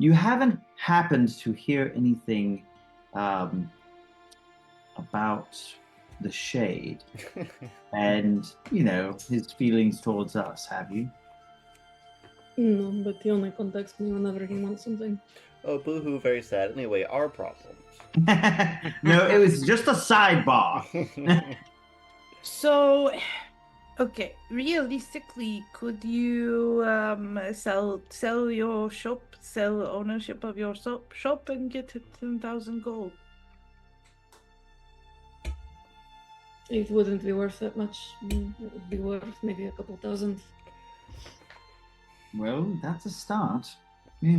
you haven't happened to hear anything about the Shade and, his feelings towards us, have you? No, but he only contacts me whenever he wants something. Oh, boo-hoo, very sad. Anyway, our problems. No, it was just a sidebar. So, okay, realistically, could you sell your shop, sell ownership of your shop and get 10,000 gold? It wouldn't be worth that much. It would be worth maybe a couple thousand. Well, that's a start. You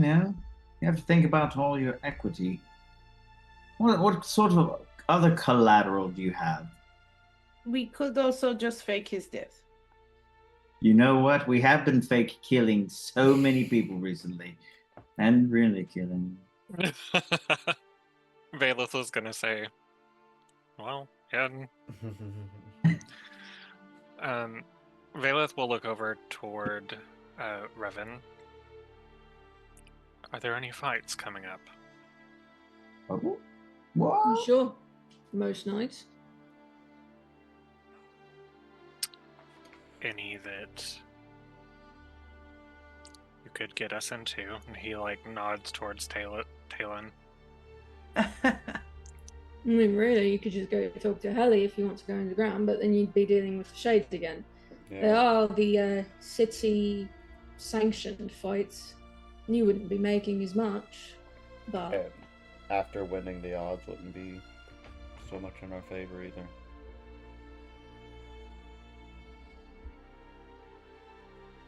have to think about all your equity. What sort of other collateral do you have? We could also just fake his death. You know what? We have been fake killing so many people recently. And really killing. Vaelith was gonna say, well, yeah. Vaelith will look over toward Revyn. Are there any fights coming up? Oh, what? Sure. Most nights. Any that you could get us into? And he nods towards Tae'lun. I mean, really, you could just go talk to Helly if you want to go underground, but then you'd be dealing with the Shades again. Yeah. There are the city-sanctioned fights. You wouldn't be making as much. But And after winning, the odds wouldn't be so much in our favor either.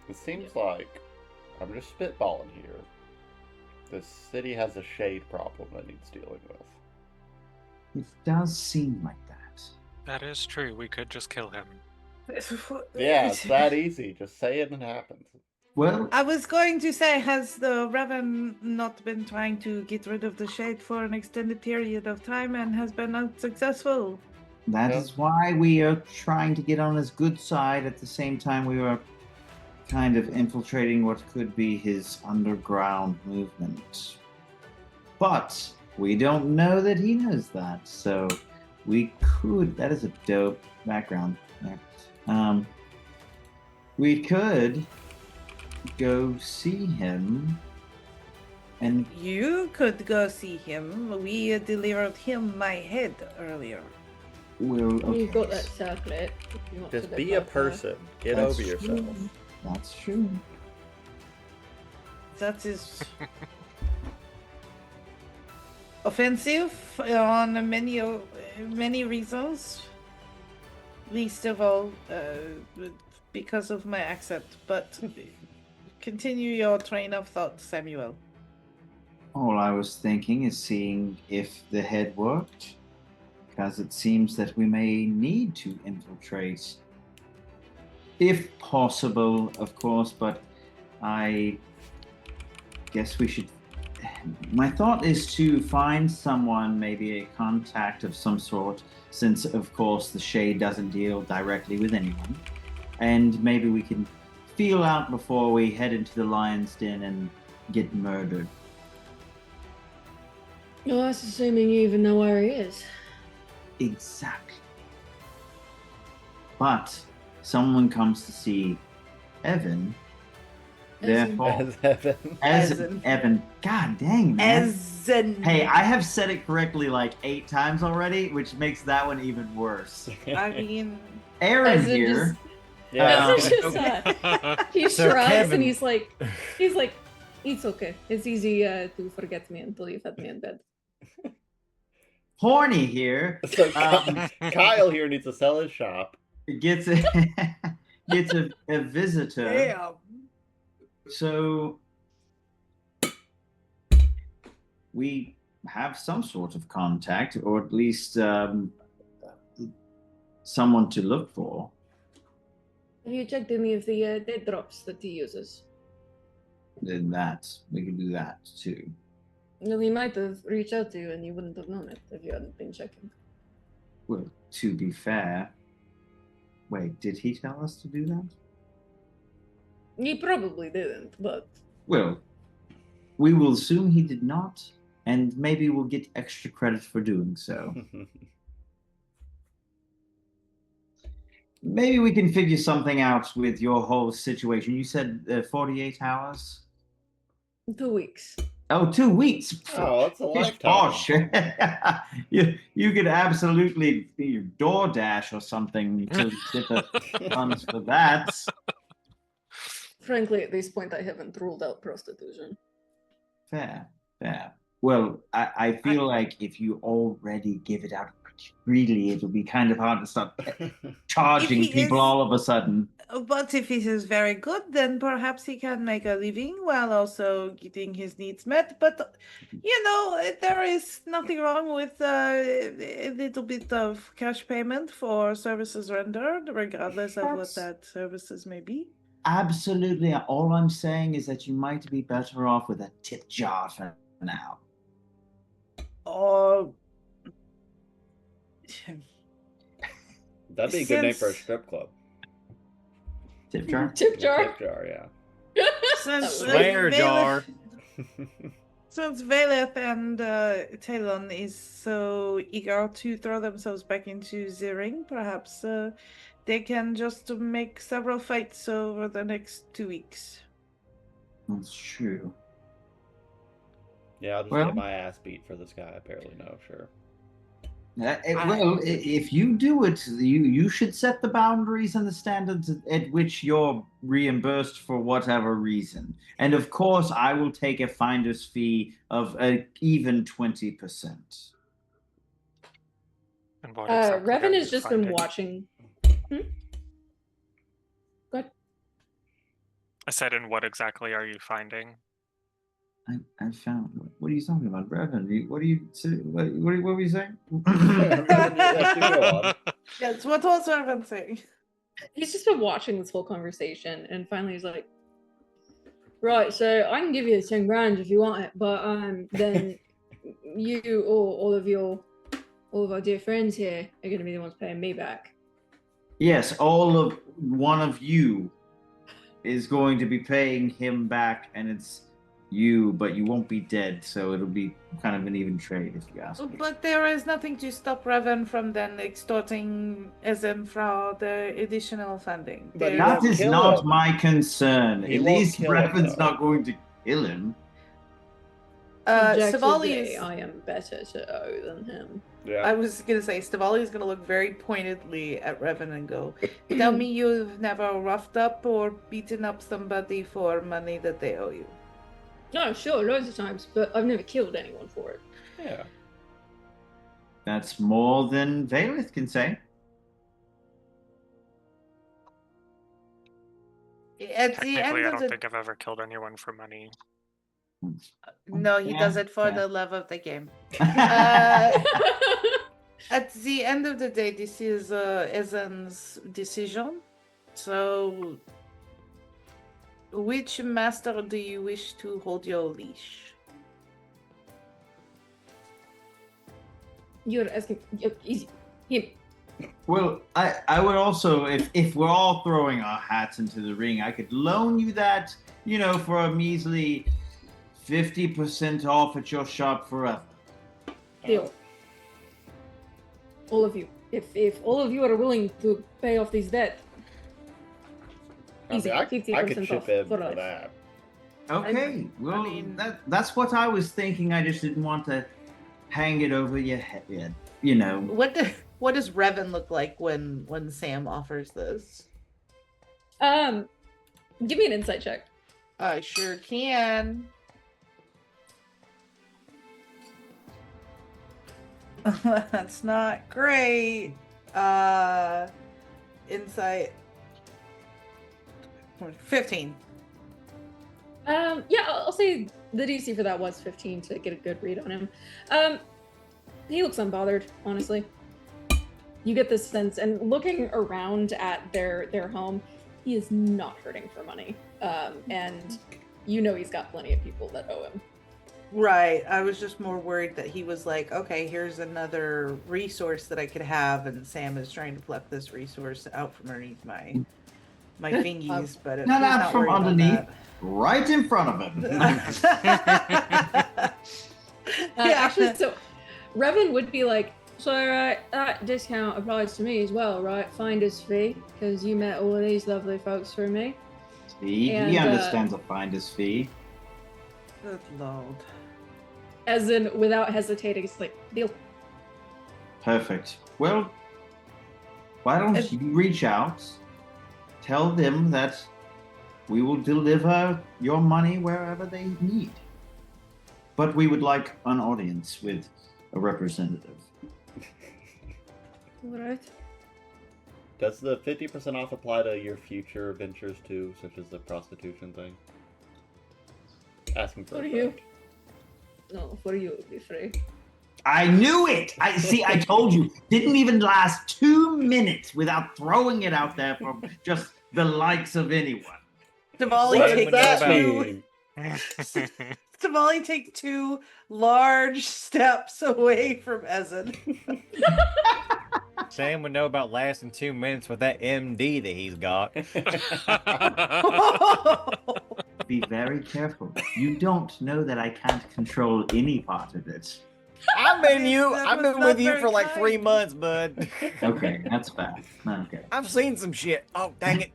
It seems like, I'm just spitballing here, this city has a shade problem that needs dealing with. It does seem like that. That is true. We could just kill him. Yeah, it's that easy. Just say it and it happens. Well, I was going to say, has the Revyn not been trying to get rid of the shade for an extended period of time and has been unsuccessful? that Yeah. is why we are trying to get on his good side. At the same time, we are kind of infiltrating what could be his underground movement. But we don't know that he knows that, so we could. That is a dope background there. We could go see him, and You could go see him. We delivered him my head earlier. we'll. you've got Okay, that circlet. if you want to Just go be a back there. person. Get That's over yourself. true. That's true. That is offensive on many reasons. Least of all, because of my accent. But continue your train of thought, Samuel. All I was thinking is seeing if the head worked, because it seems that we may need to infiltrate, if possible, of course, but I guess we should. My thought is to find someone, maybe a contact of some sort, since, of course, the Shade doesn't deal directly with anyone, and maybe we can feel out before we head into the Lion's Den and get murdered. Well, that's assuming you even know where he is. Exactly. But someone comes to see Evan. Therefore, As Evan. God dang, man. Ezen. Hey, I have said it correctly like 8 times already, which makes that one even worse. I mean, Aaron Evan here. yeah. It's just, he So shrugs Kevin- and he's like, it's okay. It's easy to forget me until you've had me in bed. Horny here. So Um, Kyle here needs to sell his shop. Gets a gets a visitor. damn. So we have some sort of contact, or at least someone to look for. Have you checked any of the dead drops that he uses? Then that we can do that too. Well, he might have reached out to you and you wouldn't have known it if you hadn't been checking. Well, to be fair, wait, did he tell us to do that? He probably didn't, but Well, we will assume he did not, and maybe we'll get extra credit for doing so. Maybe we can figure something out with your whole situation. You said 48 hours? 2 weeks. Oh, 2 weeks. Oh, that's a Pish lifetime. posh. you could absolutely be your DoorDash or something until you get the funds for that. Frankly, at this point, I haven't ruled out prostitution. Fair. Well, I feel like if you already give it out pretty freely, it'll be kind of hard to start charging If he people is- all of a sudden. But if he is very good, then perhaps he can make a living while also getting his needs met. But, you know, there is nothing wrong with a little bit of cash payment for services rendered, regardless of what That's- that services may be. Absolutely. All I'm saying is that you might be better off with a tip jar for now. Or That'd be a good name for a Since- strip club. Tip jar? Tip jar. Tip jar, yeah. since Swear jar. Since Vaelith and Tae'lun is so eager to throw themselves back into the ring, perhaps they can just make several fights over the next 2 weeks. That's true. Yeah, I'll just Well- get my ass beat for this guy I barely know, sure. Well, if you do it, you should set the boundaries and the standards at which you're reimbursed for whatever reason. And of course, I will take a finder's fee of even 20%. And what exactly are Revyn you has just finding? been watching. Go ahead. I said, and what exactly are you finding? I found. What are you talking about, Revyn? What are you? What were you saying? Yes, you go on. Yes, what was Revyn saying? He's just been watching this whole conversation, and finally he's like, "Right, so I can give you 10 grand if you want it, but then you or all of our dear friends here are going to be the ones paying me back." Yes, one of you is going to be paying him back, and it's you, but you won't be dead, so it'll be kind of an even trade, if you ask me. But there is nothing to stop Revyn from then extorting Ezen for the additional funding. But he There- That won't is kill not him. my concern. He At won't least kill him, Revyn's though. not going to kill him. Stivali Objectively, is. I am better to owe than him. Yeah. I was gonna say Stivali is gonna look very pointedly at Revyn and go, "Tell me you've never roughed up or beaten up somebody for money that they owe you." No, sure, loads of times, but I've never killed anyone for it. Yeah. That's more than Vaelith can say. At the end Technically, I of don't the think I've ever killed anyone for money. no, he Yeah, does it for fair. the love of the game. At the end of the day, this is Ezen's decision. So, which master do you wish to hold your leash? You're asking easy. Him. Well, I would also, if we're all throwing our hats into the ring, I could loan you that, for a measly 50% off at your shop forever. Deal. All of you. If all of you are willing to pay off this debt, easy. I 50% could off chip in for for life. that. Okay, well, mean- that's what I was thinking. I just didn't want to hang it over your head, What does Revyn look like when Sam offers this? Give me an insight check. I sure can. That's not great. Insight 15. Yeah, I'll say the DC for that was 15 to get a good read on him. He looks unbothered, honestly. You get this sense, and looking around at their home, he is not hurting for money. And he's got plenty of people that owe him. Right. I was just more worried that he was like, okay, here's another resource that I could have, and Sam is trying to pluck this resource out from underneath my fingies, but he's not not from worried about underneath. that. right in front of him. Actually, so Revyn would be like, so that discount applies to me as well, right? Finder's fee, because you met all of these lovely folks through me. he And, understands a finder's fee. Good lord. As in, without hesitating, it's like, deal. Perfect. Well, why don't And- you reach out, tell them that we will deliver your money wherever they need. But we would like an audience with a representative. Alright. Does the 50% off apply to your future ventures too, such as the prostitution thing? Asking for For a you. friend. No, for you it would be free. I knew it! I told you. Didn't even last 2 minutes without throwing it out there for just the likes of anyone. Stivali What takes does that two. mean? Stivali takes 2 large steps away from Ezen. Sam would know about lasting 2 minutes with that MD that he's got. Be very careful. You don't know that I can't control any part of it. I've been That I've was been not with you very for like 3 kind. months, bud. Okay, that's bad. Okay. I've seen some shit. Oh, dang it.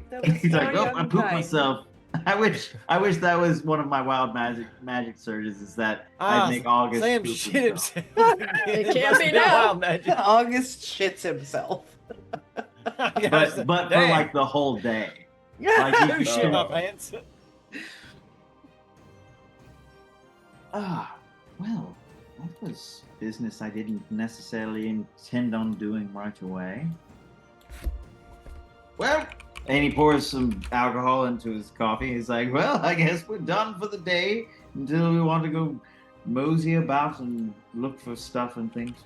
That was He's like, very oh, I pooped unkind. myself. I wish that was one of my wild magic surges. Is that Ah, I'd make August Sam poop shit himself. himself. It can't must be have been now. wild magic. August shits himself. But for Damn. like the whole day. Like Oh, you shit my No. pants. Well, that was business I didn't necessarily intend on doing right away. Well, and he pours some alcohol into his coffee. He's like, well, I guess we're done for the day until we want to go mosey about and look for stuff and things.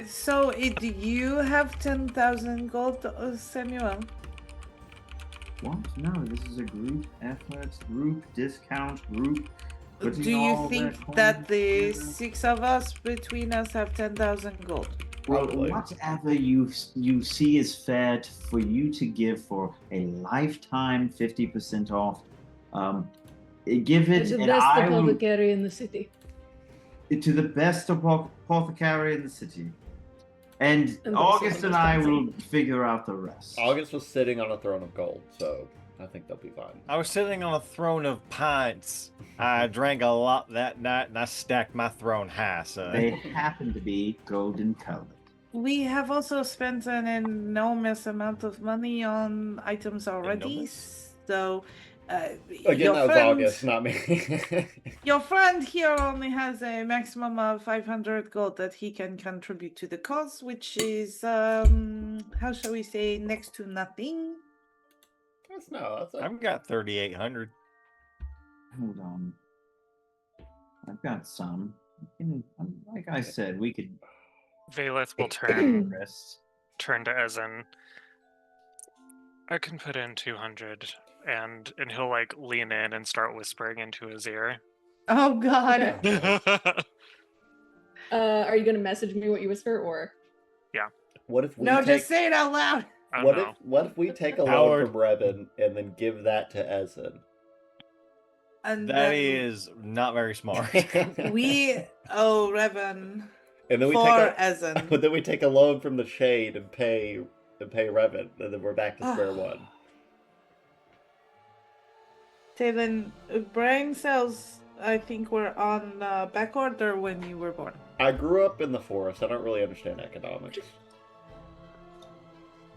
So, do you have 10,000 gold, Samuel? What? No, this is a group effort, group discount, group. putting Do you all think their that coins the together. 6 of us between us have 10,000 gold? Well, Probably. whatever you see is fair for you to give for a lifetime 50% off. Give it, It's the and best I will apothecary in the city. to the best apothecary in the city. And And August also and I will understands figure out the rest. August was sitting on a throne of gold, so I think they'll be fine. I was sitting on a throne of pints. I drank a lot that night, and I stacked my throne high, son. They happen to be golden colored. We have also spent an enormous amount of money on items already, Enormous? so Again, your that was friend, August, not me. your friend here only has a maximum of 500 gold that he can contribute to the cause, which is, how shall we say, next to nothing. that's a, I've got 3,800. Hold on. I've got some. Like I said, we could Vaelith will take turn the rest. to Ezen. I can put in 200, and he'll like lean in and start whispering into his ear. Oh God! Are you gonna message me what you whisper, or what if we No, take, just say it out loud. Oh, what no. if we take a loan Howard. from Revyn and then give that to Ezen? And That then is not very smart. we owe Revyn and then we for take Ezen. but then we take a loan from the Shade and pay Revyn, and then we're back to square one. Tae'lun, brain cells, I think, were on back order when you were born. I grew up in the forest. I don't really understand economics.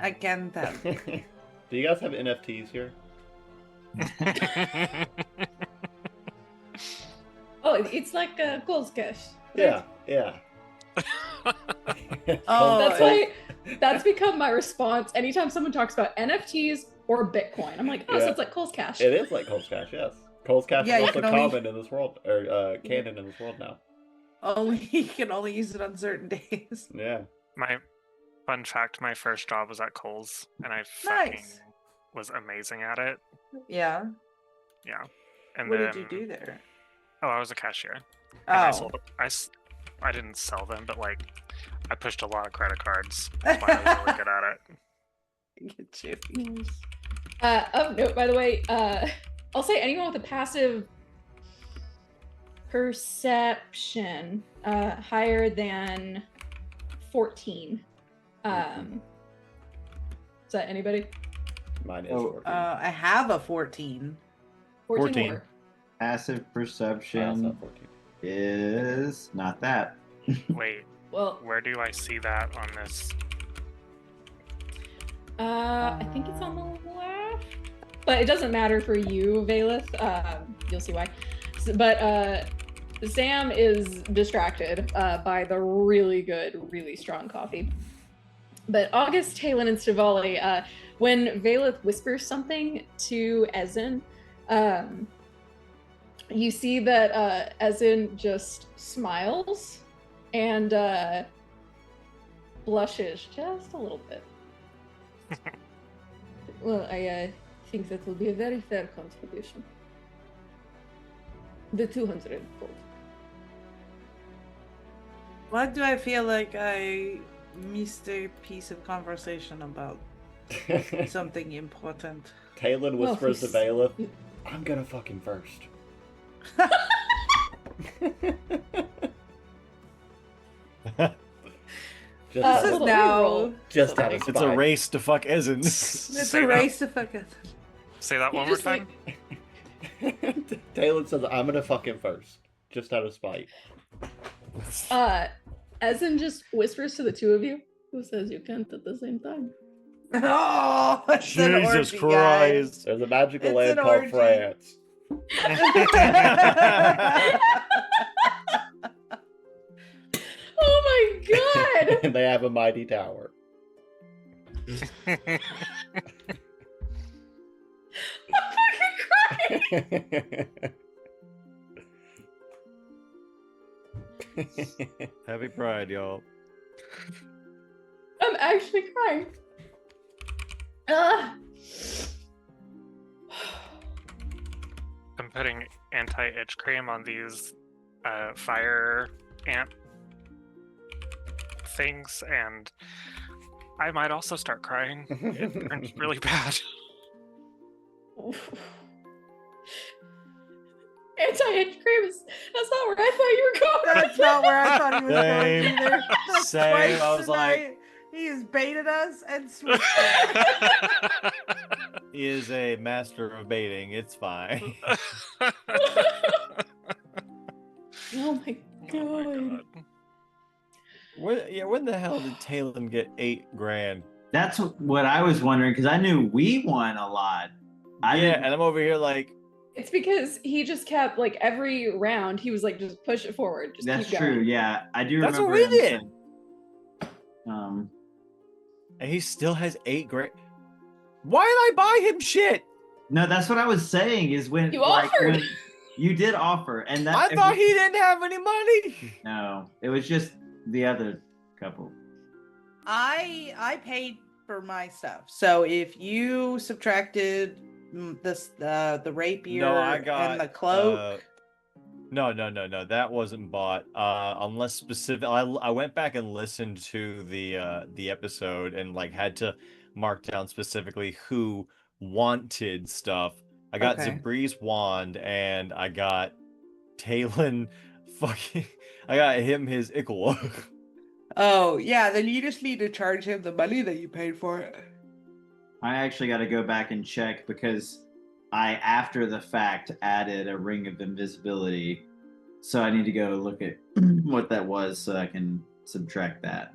I can tell. Do you guys have NFTs here? oh, it's like a Cole's Cash. Yeah, yeah. Oh, That's that's become my response anytime someone talks about NFTs or Bitcoin. I'm like, oh, so Yeah. it's like Cole's Cash. It is like Cole's Cash, yes. Cole's Cash Yeah, is you also can only- common in this world, or canon in this world now. you can only use it on certain days. Yeah. My fun fact: my first job was at Kohl's, and I fucking Nice. was amazing at it. Yeah. Yeah. And What then, did you do there? Oh, I was a cashier. And I Oh. sold. I didn't sell them, but like, I pushed a lot of credit cards. That's why I was really good at it. Get you. Oh no, by the way, I'll say anyone with a passive perception higher than 14. Is that anybody? Mine is. Oh, 14. I have a 14. 14. More. Passive That's perception not 14. is not that. Wait, Well, where do I see that on this? I think it's on the left, but it doesn't matter for you, Vaelith. You'll see why. But Sam is distracted by the really good, really strong coffee. But Auguste, Tae'lun, and Stivali, when Vaelith whispers something to Ezen, you see that Ezen just smiles and blushes just a little bit. Well, I think that will be a very fair contribution. The 200 gold. Why do I feel like I missed a piece of conversation about something important? Tae'lun Well, whispers to he's- Vaelith, I'm gonna fucking first. Just, This This is little now. reroll. just out of It's a spite. race to fuck Ezen. It's Say a that. race to fuck it. Say that You one more just, like, time. Tae'lun says, I'm gonna fuck him first. Just out of spite. Essen just whispers to the two of you. Who says you can't at the same time? Oh, it's an Jesus orgy, Christ. There's a magical It's land an called orgy. France. Oh my god! And they have a mighty tower. I'm fucking crying! Happy Pride, y'all. I'm actually crying. Ah. I'm putting anti-itch cream on these fire ant things, and I might also start crying. It burns really bad. Anti-itch cream is... That's not where I thought you were going. That's not where I thought he was Same. going either. That's Same, twice I was like- tonight. He has baited us and switched. He is a master of baiting. It's fine. Oh my god. Oh my god. When the hell did Tae'lun get $8,000? That's what I was wondering because I knew we won a lot. And I'm over here like, It's because he just kept, like, every round, he was like, just push it forward. Just That's keep going. true. Yeah, I do That's remember. what we him did. saying, and he still has $8,000. Why did I buy him shit? no, that's what I was saying. Is when You offered. when you did offer, and that I thought he didn't have any money. No, it was just the other couple. I paid for my stuff. So if you subtracted the rapier No, I got and the cloak, No, that wasn't bought. Unless specific, I went back and listened to the episode and like had to mark down specifically who wanted stuff. I got Okay. Xibrix wand and I got Tae'lun fucking. I got him his Ickle. oh yeah, then you just need to charge him the money that you paid for it. I actually got to go back and check because I, after the fact, added a ring of invisibility. So I need to go look at what that was so I can subtract that.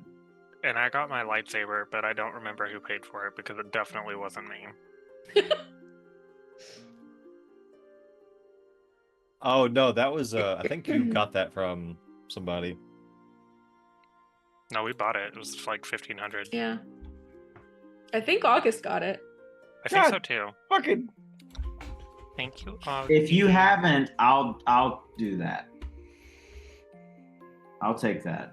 And I got my lightsaber, but I don't remember who paid for it because it definitely wasn't me. Oh no, that was I think you got that from somebody. No, we bought it. It was like 1,500. Yeah. I think Auguste got it. I think so God. too. Fucking. Thank you. If you haven't, I'll do that. I'll take that.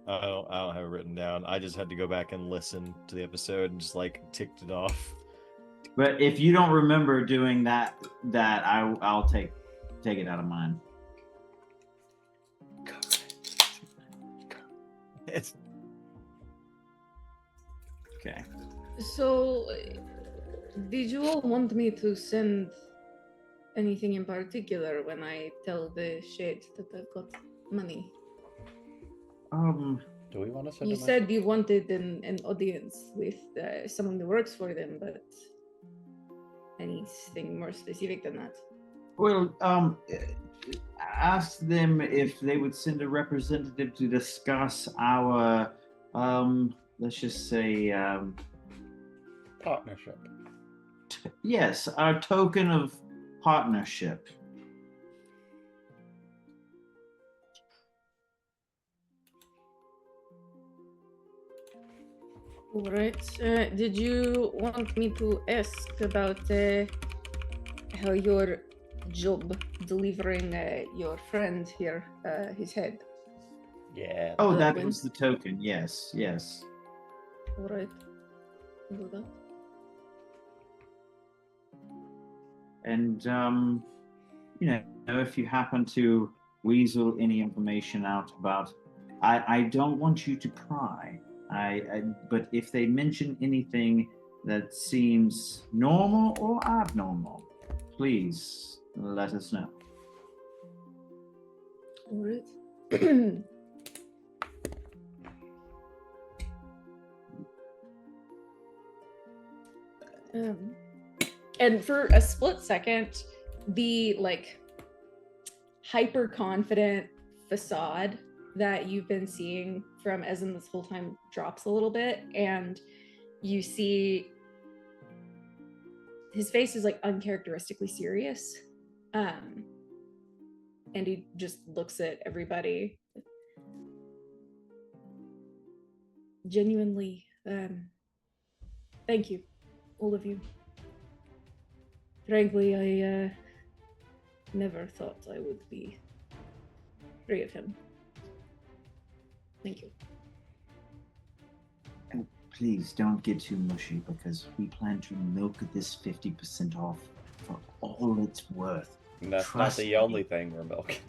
I don't have it written down. I just had to go back and listen to the episode and just like ticked it off. But if you don't remember doing that I'll take it out of mine. It's Okay. So, did you all want me to send anything in particular when I tell the Shade that I've got money? Do we want to send You him a- said you wanted an audience with someone who works for them, but anything more specific than that? Well, ask them if they would send a representative to discuss our, let's just say, partnership? yes, our token of partnership. All right. Did you want me to ask about how your job delivering your friend here, his head? Yeah. Oh, that When- was the token. Yes, yes. All right. I'll do that. And you know, if you happen to weasel any information out about, I don't want you to pry. But if they mention anything that seems normal or abnormal, please let us know. All right. And for a split second, the like hyper confident facade that you've been seeing from Ezen this whole time drops a little bit, and you see his face is like uncharacteristically serious. And he just looks at everybody. Genuinely, thank you, all of you. Frankly, I never thought I would be free of him. Thank you. And please don't get too mushy, because we plan to milk this 50% off for all it's worth. And that's Trust not the me. only thing we're milking.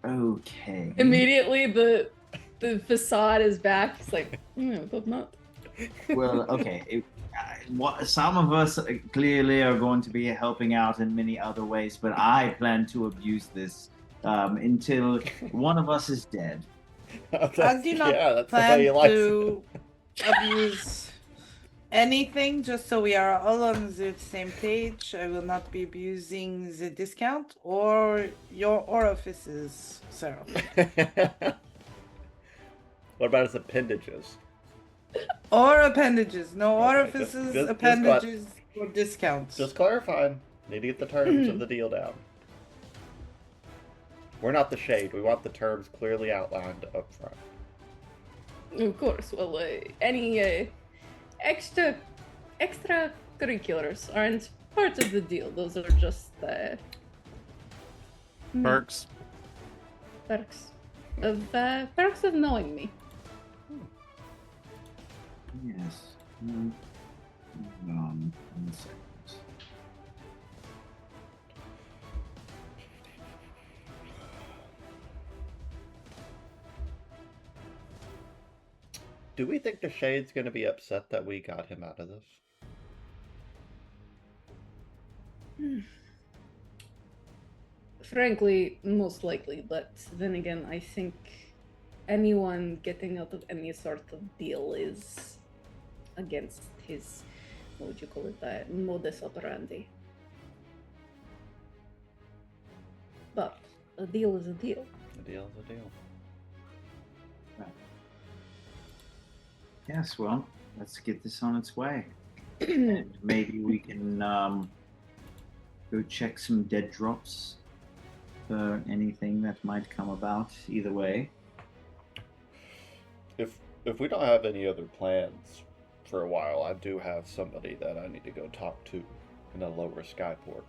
Okay. Immediately, the facade is back. It's like, but not. Well, okay. Some of us clearly are going to be helping out in many other ways, but I plan to abuse this until one of us is dead. I do not that's the plan way you like to abuse anything, just so we are all on the same page. I will not be abusing the discount or your orifices, sir. What about his appendages? Or appendages. No Okay, orifices, just appendages, or discounts. Just clarifying. Need to get the terms of the deal down. We're not the shade. We want the terms clearly outlined up front. Of course. Well, any extracurriculars aren't part of the deal. Those are just Perks. perks of knowing me. Yes. Hold on 1 second. Do we think the shade's going to be upset that we got him out of this? Frankly, most likely, but then again, I think anyone getting out of any sort of deal is against his, what would you call it, modus operandi. But a deal is a deal. A deal is a deal. Yes, well, let's get this on its way. And maybe we can go check some dead drops for anything that might come about either way. If we don't have any other plans for a while, I do have somebody that I need to go talk to in a lower skyport.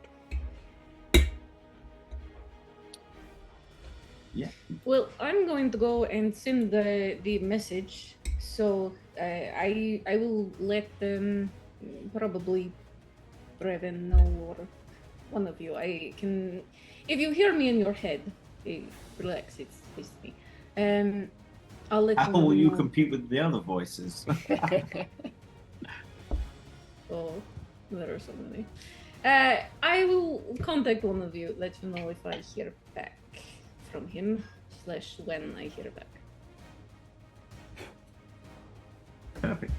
Yeah. Well, I'm going to go and send the message. So I will let them, probably Revyn know, or one of you. I can, if you hear me in your head, relax. It's me. I'll let How them will you know. compete with the other voices? Oh, there are so many. I will contact one of you. Let you know if I hear back from him / when I hear back. Perfect.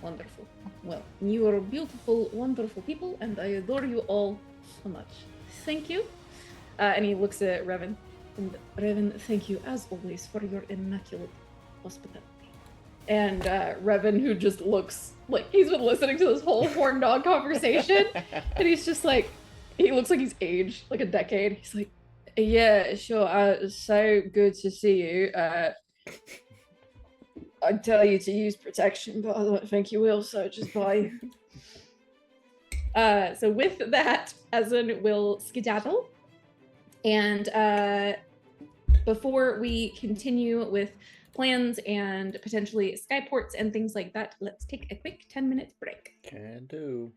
Wonderful. Well, you are beautiful, wonderful people, and I adore you all so much. Thank you. And he looks at Revyn. And Revyn, thank you as always for your immaculate hospitality. And Revyn, who just looks like he's been listening to this whole horn dog conversation, and he's just like, he looks like he's aged like a decade. He's like, yeah, sure, so good to see you. I'd tell you to use protection, but I don't think you will, so just bye. So with that, Ezen will skedaddle. And before we continue with plans and potentially skyports and things like that, let's take a quick 10-minute break. Can do.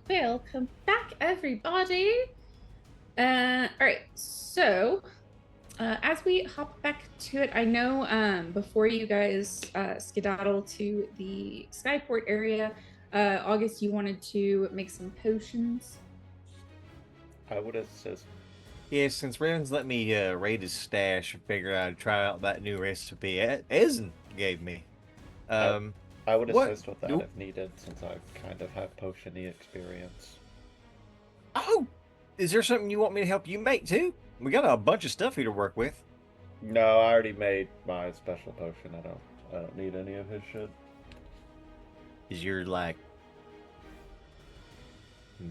Welcome back, everybody. All right, so as we hop back to it, I know before you guys skedaddle to the Skyport area, Auguste, you wanted to make some potions. I would assist. Yeah, since Raven's let me raid his stash and figure out how to try out that new recipe Ezen gave me. I would what? assist with that Nope. if needed, since I kind of have potion-y experience. Oh, is there something you want me to help you make too? We got a bunch of stuff here to work with. No, I already made my special potion. I don't need any of his shit. Is your like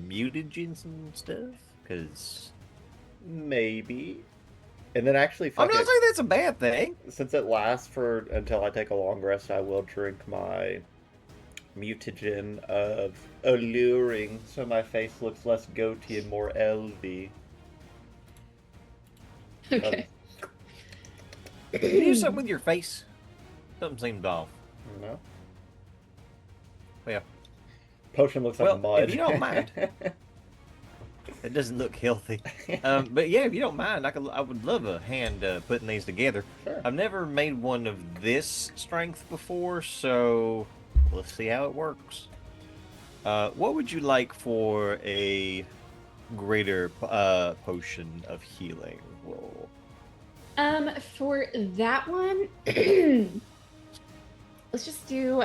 mutagens and stuff? Cause Maybe. And then actually, I'm fuck not it. saying that's a bad thing. Since it lasts for until I take a long rest, I will drink my mutagen of alluring, so my face looks less goatee and more elvy. Okay. Can you do something with your face? Something seemed off. No. Yeah. Potion looks like Well, mud. if you don't mind. It doesn't look healthy. But yeah, if you don't mind, I would love a hand putting these together. Sure. I've never made one of this strength before, so let's see how it works. What would you like for a greater potion of healing roll? For that one, let's just do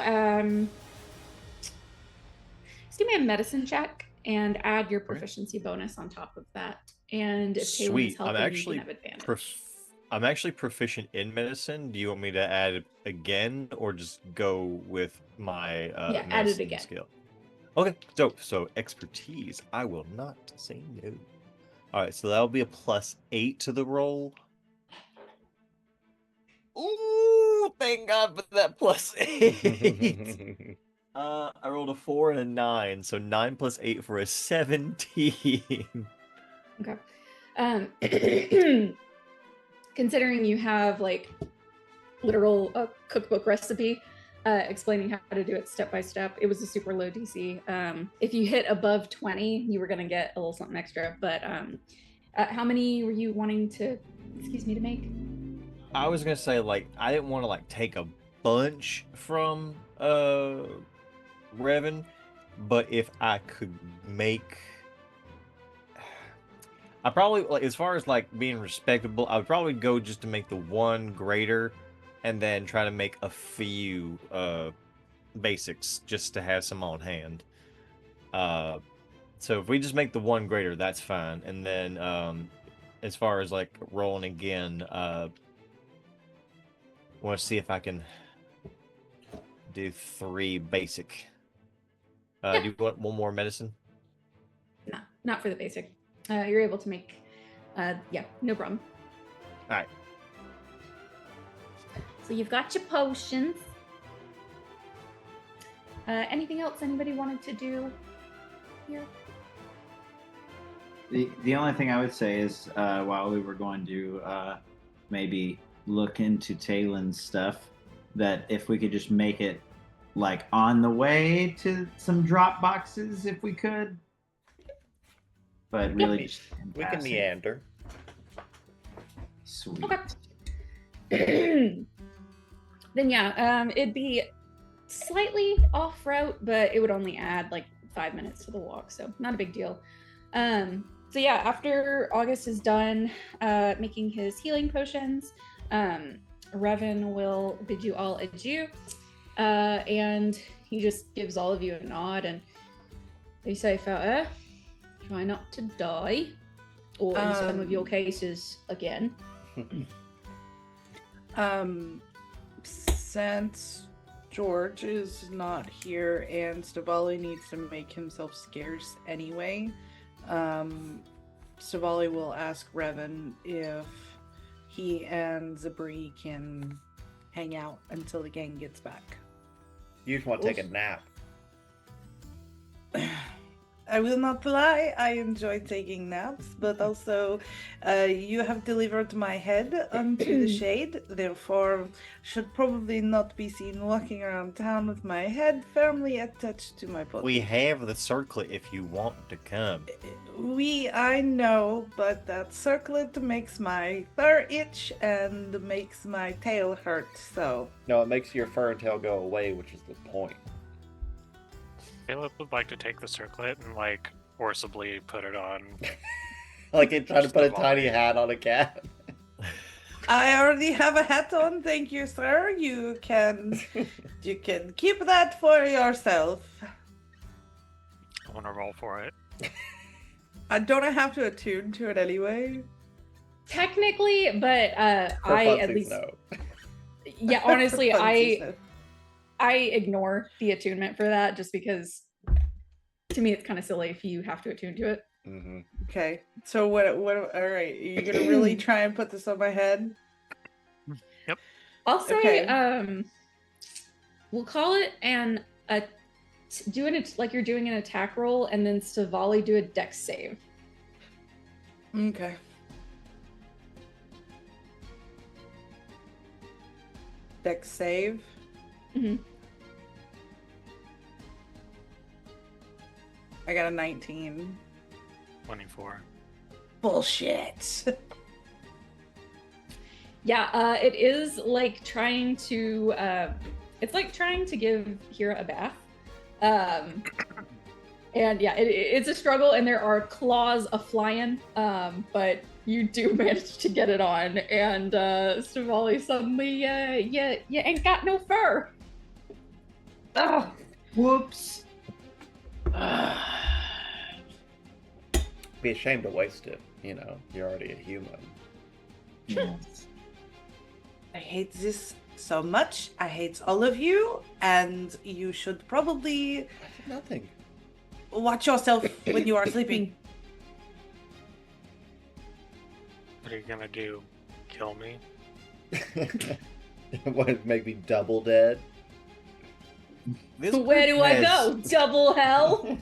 me a medicine check and add your proficiency bonus on top of that. And if Tae'lun Sweet. is helping, you can have advantage. I'm actually proficient in medicine. Do you want me to add it again, or just go with my Yeah, add it medicine again. skill? Okay, so expertise. I will not say no. All right, so that'll be a +8 to the roll. Ooh, thank God for that +8. I rolled a 4 and a 9, so 9 + 8 for a 17. Okay. Considering you have like literal cookbook recipe explaining how to do it step by step, it was a super low DC. If you hit above 20, you were gonna get a little something extra. But how many were you wanting to make? I was gonna say, like, I didn't want to like take a bunch from Revyn, but if I could make, I probably, like, as far as like being respectable, I would probably go just to make the one greater, and then try to make a few basics just to have some on hand. So if we just make the one greater, that's fine. And then as far as like rolling again, I want to see if I can do 3 basic. Yeah. Do you want one more medicine? No, not for the basic. You're able to make, yeah, no problem. All right. So you've got your potions. Anything else anybody wanted to do here? The only thing I would say is while we were going to maybe look into Tae'lun's stuff, that if we could just make it like on the way to some drop boxes, if we could. But really, just we can meander. Sweet. Okay. Then yeah, it'd be slightly off route, but it would only add like 5 minutes to the walk, so not a big deal. So yeah, after Auguste is done making his healing potions, Revyn will bid you all adieu, and he just gives all of you a nod, and they say, "Fella, try not to die, or in some of your cases, again." Since George is not here and Stivali needs to make himself scarce anyway, Stivali will ask Revyn if he and Xibrix can hang out until the gang gets back. You just want to take a nap. I will not lie, I enjoy taking naps, but also you have delivered my head unto the shade, therefore should probably not be seen walking around town with my head firmly attached to my body. We have the circlet if you want to come. I know, but that circlet makes my fur itch and makes my tail hurt, so... No, it makes your fur and tail go away, which is the point. Caleb would like to take the circlet and like forcibly put it on. Like it trying to Just put a a tiny volley. hat on a cat. I already have a hat on, thank you, sir. You can keep that for yourself. I want to roll for it. Don't I have to attune to it anyway? Technically, but For I at funsies, least no. yeah, honestly, For funsies, I ignore the attunement for that just because to me it's kind of silly if you have to attune to it. Mm-hmm. okay, so what? All right, you're gonna really try and put this on my head? I'll say Okay. we'll call it like you're doing an attack roll and then Stivali do a dex save. Okay. Dex save. Mhm. I got a 19. 24. Bullshit. Yeah, it is like trying to it's like trying to give Hira a bath. And yeah, it's a struggle and there are claws a-flying, but you do manage to get it on, and Stivali suddenly you ain't got no fur. Oh, whoops. Be ashamed to waste it. You know, you're already a human. Yes. I hate this so much. I hate all of you, and you should probably I did nothing. watch yourself when you are sleeping. What are you gonna do? Kill me? What, make me double dead? This Where group do I has- go? Double hell?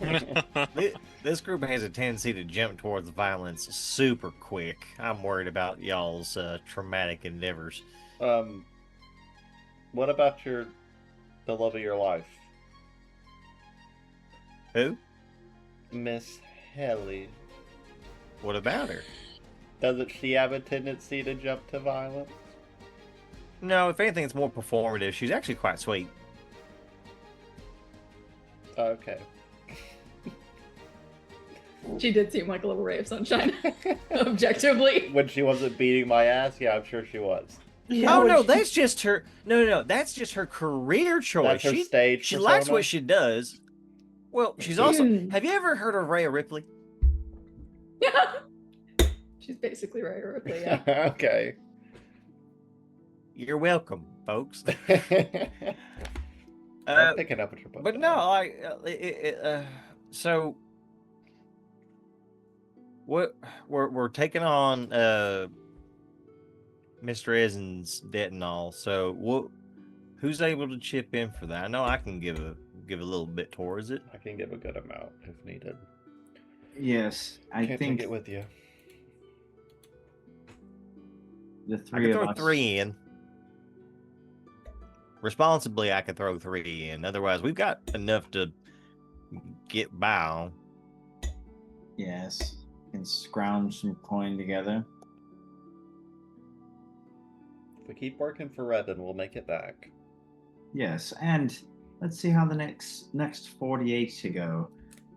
This group has a tendency to jump towards violence super quick. I'm worried about y'all's traumatic endeavors. What about the love of your life, Who? Miss Helly? What about her? Doesn't she have a tendency to jump to violence? No, if anything, it's more performative. She's actually quite sweet. Okay. She did seem like a little ray of sunshine, objectively. When she wasn't beating my ass, yeah, I'm sure she was. Yeah, Oh when no, she- that's just her. No, that's just her career choice. That's her stage She likes persona? what she does. Well, she's also. Have you ever heard of Rhea Ripley? She's basically Ray Ripley, yeah. Okay. You're welcome, folks. I'm picking up what you're putting But down. no, so what we're taking on Mr. Essen's debt and all. So who's able to chip in for that? I know I can give a little bit towards it. I can give a good amount if needed. Yes, I Can't think take it with you. the I three can of throw us. 3 in. Responsibly, I could throw 3 in. Otherwise, we've got enough to get by on. Yes, can scrounge some coin together. If we keep working for Revyn, we'll make it back. Yes, and let's see how the next 48 to go.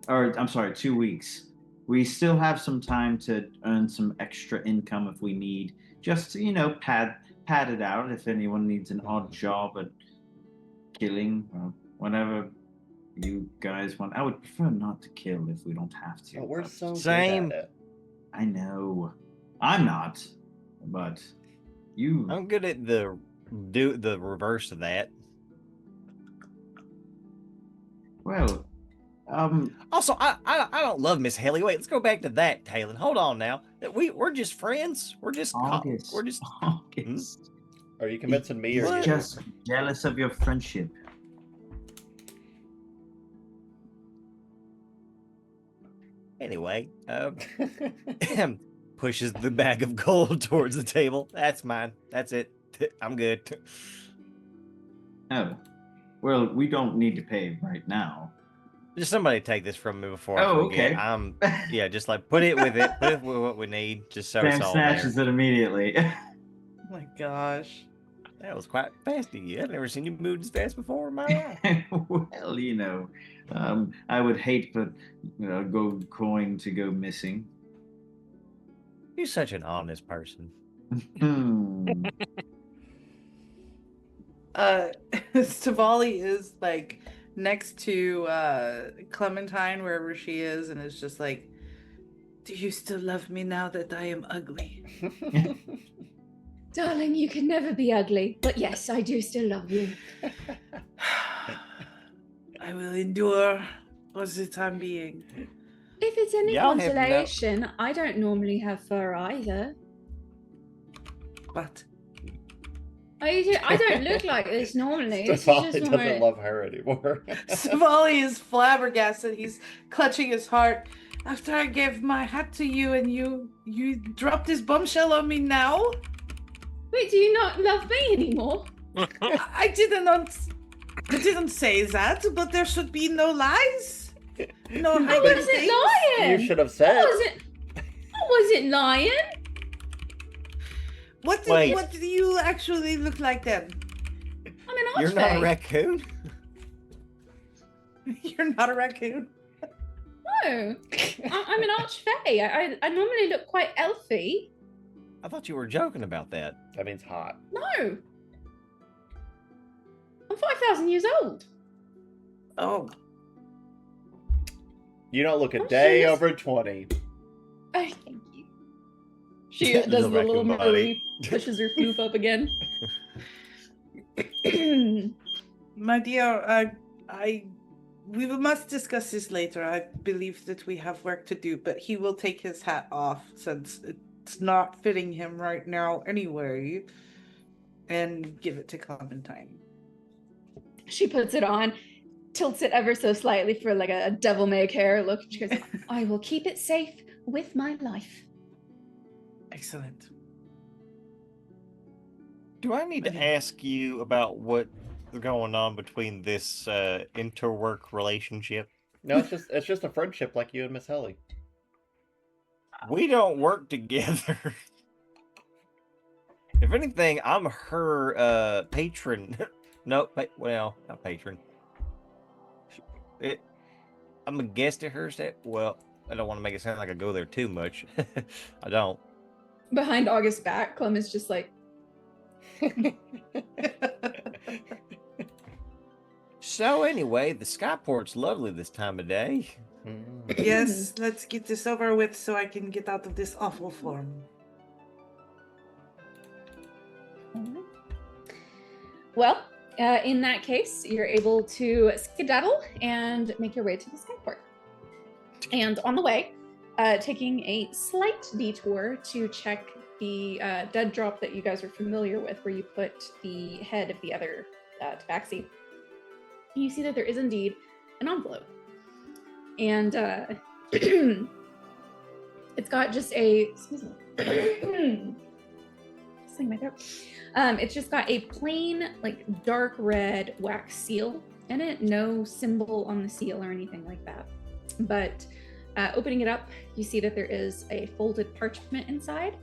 Or I'm sorry, 2 weeks. We still have some time to earn some extra income if we need. Just to, pad it out if anyone needs an odd job at killing or whatever you guys want. I would prefer not to kill if we don't have to. Oh, we're but so Same. good at it. I know. I'm not, but you. I'm good at the reverse of that. Well, Also, I don't love Miss Haley. Wait, let's go back to that, Tae'lun. Hold on now. We're just friends. We're just August. we're just August. Are you convincing me or He's you? just jealous of your friendship. Anyway, pushes the bag of gold towards the table. That's mine. That's it. I'm good. Oh, well, we don't need to pay right now. Just somebody take this from me before I Oh, forget. okay. Yeah, just like put it with it. Put it with what we need. Just so Sam it's all there. snatches it immediately. Oh my gosh. That was quite fast of you. I've never seen you move this fast before in my life. Well, I would hate for gold coin to go missing. You're such an honest person. Stivali is like next to Clementine wherever she is, and it's just like, do you still love me now that I am ugly? Darling, you can never be ugly, but yes, I do still love you. I will endure for the time being. If it's any Y'all have no- consolation, I don't normally have fur either. But I don't look like this normally. It's Stivali just doesn't more... love her anymore. Stivali is flabbergasted. He's clutching his heart. After I gave my hat to you and you dropped this bombshell on me now? Wait, do you not love me anymore? I didn't say that, but there should be no lies. No I hiding wasn't things. lying. You should have I said. wasn't lying. What do you actually look like then? I'm an You're archfey. not a raccoon? You're not a raccoon. No, I'm an archfey. I normally look quite elfy. I thought you were joking about that. That means hot. No, I'm 5,000 years old. Oh. You don't look a I'm day serious. over 20. Oh, thank you. She There's does a the little raccoon body. Marie, pushes her floof up again. My dear, we must discuss this later. I believe that we have work to do, but he will take his hat off since it's not fitting him right now anyway, and give it to Clementine. She puts it on, tilts it ever so slightly for like a devil may care look. She goes, I will keep it safe with my life. Excellent. Do I need to ask you about what's going on between this interwork relationship? No, it's just a friendship like you and Miss Helly. We don't work together. If anything, I'm her patron. No, well, not patron. I'm a guest at hers. Well, I don't want to make it sound like I go there too much. I don't. Behind August's back, Clem is just like, So anyway, the skyport's lovely this time of day. Yes, let's get this over with so I can get out of this awful form. well, in that case, you're able to skedaddle and make your way to the skyport. And on the way, taking a slight detour to check the dead drop that you guys are familiar with, where you put the head of the other tabaxi, you see that there is indeed an envelope. And it's got just a, excuse me, in my throat. It's just got a plain, like, dark red wax seal in it. No symbol on the seal or anything like that. But opening it up, you see that there is a folded parchment inside.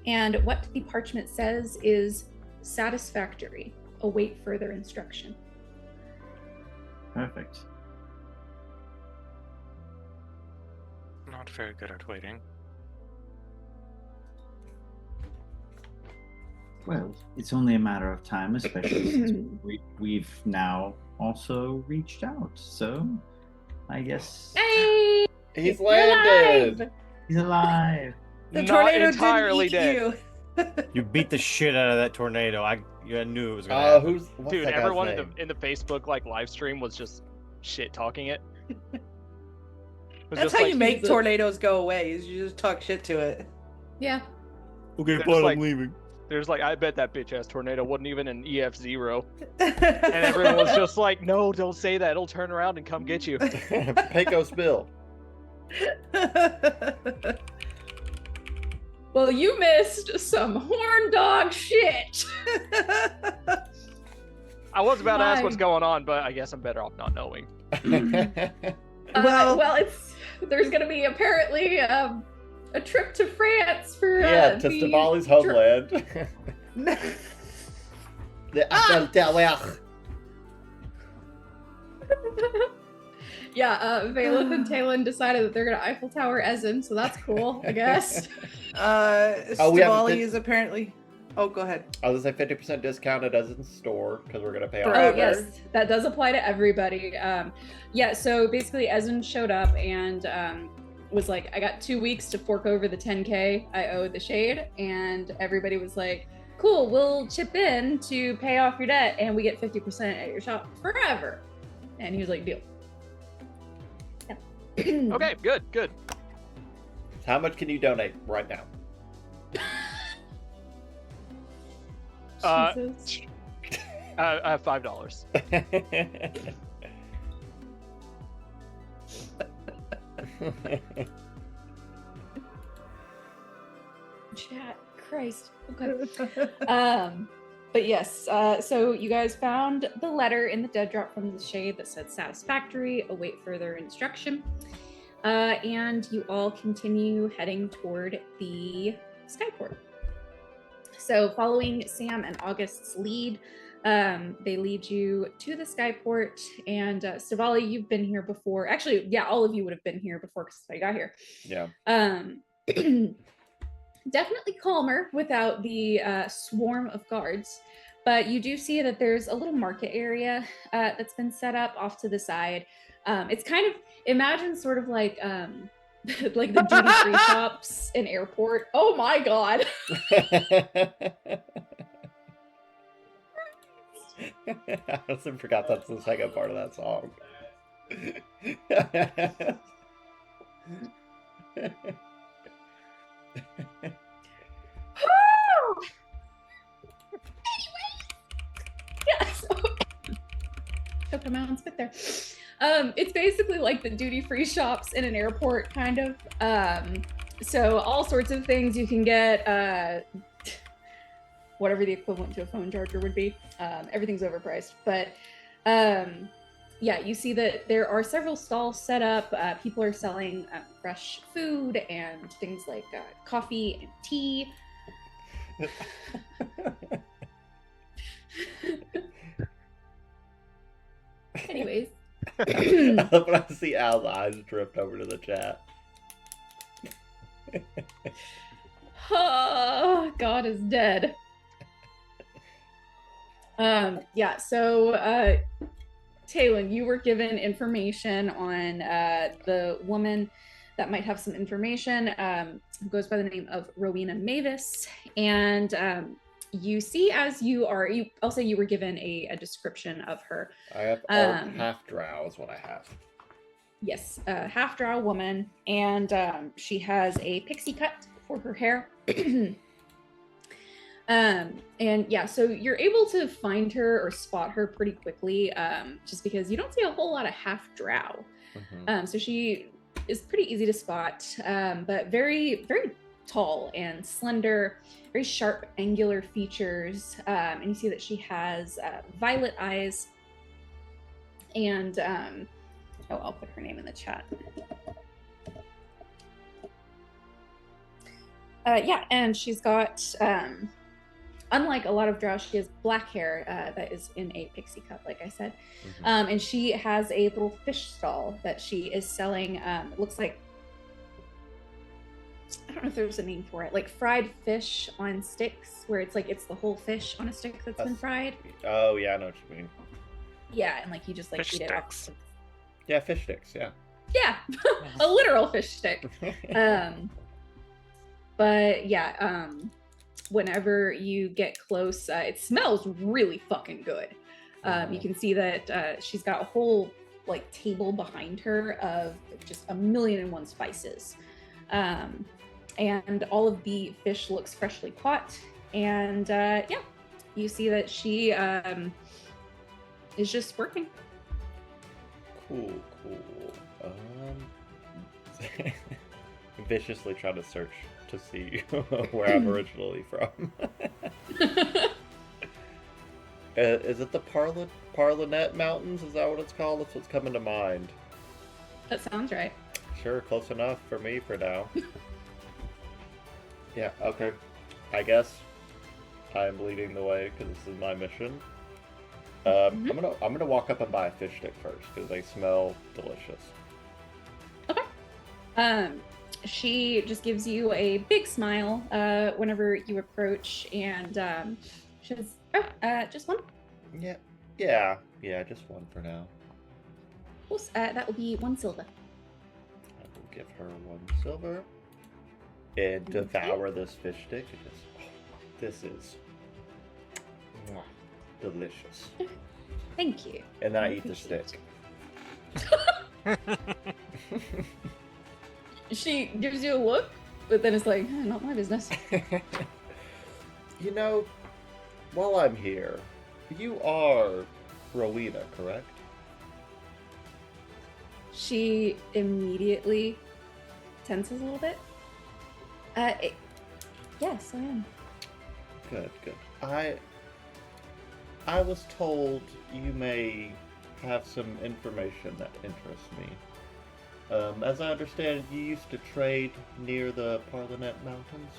And what the parchment says is satisfactory. Await further instruction. Perfect. Not very good at waiting. Well, it's only a matter of time, especially since we've now also reached out. So, I guess Hey! He's You're landed! alive! he's alive. The Not tornado entirely didn't eat dead. you. You beat the shit out of that tornado. I knew it was gonna Oh, happen. what's Dude, that guy's everyone name? in the Facebook like live stream was just shit talking it. It was That's just how like, you make Jesus. tornadoes go away, is you just talk shit to it. Yeah. Okay, They're fine, just like- I'm leaving. There's like, I bet that bitch ass tornado wasn't even an EF0. And everyone was just like, no, don't say that. It'll turn around and come get you. Pecos Bill. Well, you missed some horn dog shit. I was about to ask what's Why? going on, but I guess I'm better off not knowing. Well, there's gonna be apparently a trip to France for Yeah, to the Stivali's homeland. The Eiffel Tower. Yeah, Vaelith and Tae'lun decided that they're gonna Eiffel Tower Essen, so that's cool, I guess. Stivali is apparently. Oh, go ahead. I was gonna say 50% discount at Ezen's store because we're gonna pay all Oh of yes, that does apply to everybody. Yeah, so basically Ezen showed up and was like, I got 2 weeks to fork over the 10K I owe the Shade, and everybody was like, cool, we'll chip in to pay off your debt and we get 50% at your shop forever. And he was like, deal. Yeah. Okay, good. How much can you donate right now? Jesus. I have $5. Chat, Christ. Okay. But yes, so you guys found the letter in the dead drop from the Shade that said satisfactory, await further instruction. And you all continue heading toward the Skyport. So following Sam and Auguste's lead, they lead you to the Skyport, and Stivali, you've been here before. Actually, yeah, all of you would have been here before because I got here. Yeah. Definitely calmer without the swarm of guards, but you do see that there's a little market area that's been set up off to the side. It's kind of, imagine sort of like like the duty-free shops in airport. Oh my god. I also forgot that's the second part of that song. Yeah, so she'll come out and spit there. It's basically like the duty-free shops in an airport, kind of. So all sorts of things you can get, whatever the equivalent to a phone charger would be. Everything's overpriced, but yeah, you see that there are several stalls set up. People are selling fresh food and things like coffee and tea. Anyways. I love when I see Al's eyes drift over to the chat. Oh, God is dead. Yeah, so Tae'lun, you were given information on the woman that might have some information, who goes by the name of Rowena Mavis, and you see as I'll say you were given a description of her. I have half drow is what I have. Yes, a half-drow woman, and she has a pixie cut for her hair. And yeah, so you're able to find her or spot her pretty quickly, just because you don't see a whole lot of half-drow. Mm-hmm. So she is pretty easy to spot, but very, very tall and slender, very sharp, angular features. And you see that she has violet eyes, and I'll put her name in the chat. Yeah, and she's got, unlike a lot of drow, she has black hair that is in a pixie cut, like I said. Mm-hmm. And she has a little fish stall that she is selling. It looks like, I don't know if there's a name for it, like fried fish on sticks, where it's like it's the whole fish on a stick that's been fried. Oh yeah, I know what you mean. Yeah, and like you just like Fish eat sticks. it off. Yeah, fish sticks. Yeah. Yeah, a literal fish stick. But yeah, whenever you get close, it smells really fucking good. You can see that she's got a whole like table behind her of just 1,000,001 spices. And all of the fish looks freshly caught. And yeah, you see that she is just working. Cool. Viciously trying to search to see where I'm originally from. Is it the Parlinet Mountains? Is that what it's called? That's what's coming to mind. That sounds right. Sure, close enough for me for now. Yeah, okay. I guess I'm leading the way because this is my mission. I'm gonna walk up and buy a fish stick first because they smell delicious. Okay. She just gives you a big smile whenever you approach, and she says, "Oh, just one." Yeah, just one for now. Of course, that will be 1 silver. I will give her 1 silver and devour this fish stick. This is delicious. Thank you. And then I eat the stick. She gives you a look, but then it's like, not my business. You know, while I'm here, you are Rowena, correct? She immediately tenses a little bit. Yes, I am. Good. I was told you may have some information that interests me. As I understand, you used to trade near the Parlinet Mountains?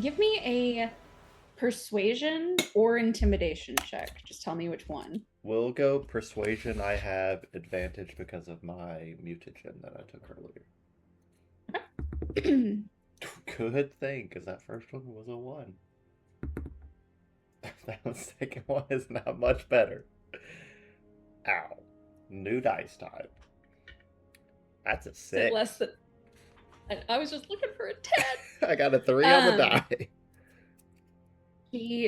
Give me a persuasion or intimidation check. Just tell me which one. We'll go persuasion. I have advantage because of my mutagen that I took earlier. Good thing, because that first one was a 1. That second one is not much better. Ow. New dice type. That's a 6. Less than... I was just looking for a 10. I got a 3 on the die.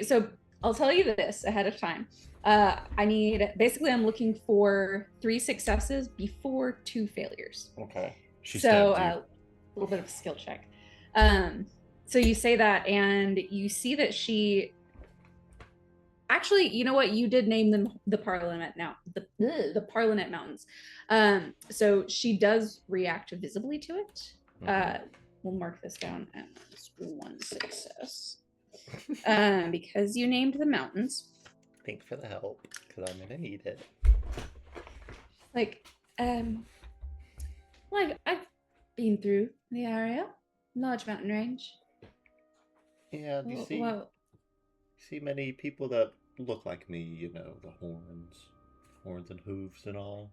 So I'll tell you this ahead of time. I'm looking for 3 successes before 2 failures. Okay. So a little bit of a skill check. So you say that, and you see that she... Actually, you know what? You did name them the Parliament now. The Parlinet Mountains. So she does react visibly to it. We'll mark this down as 1 success. Because you named the mountains. Thanks for the help, because I'm gonna need it. I've been through the area. Large mountain range. Yeah, you see many people that look like me, you know, the horns and hooves and all.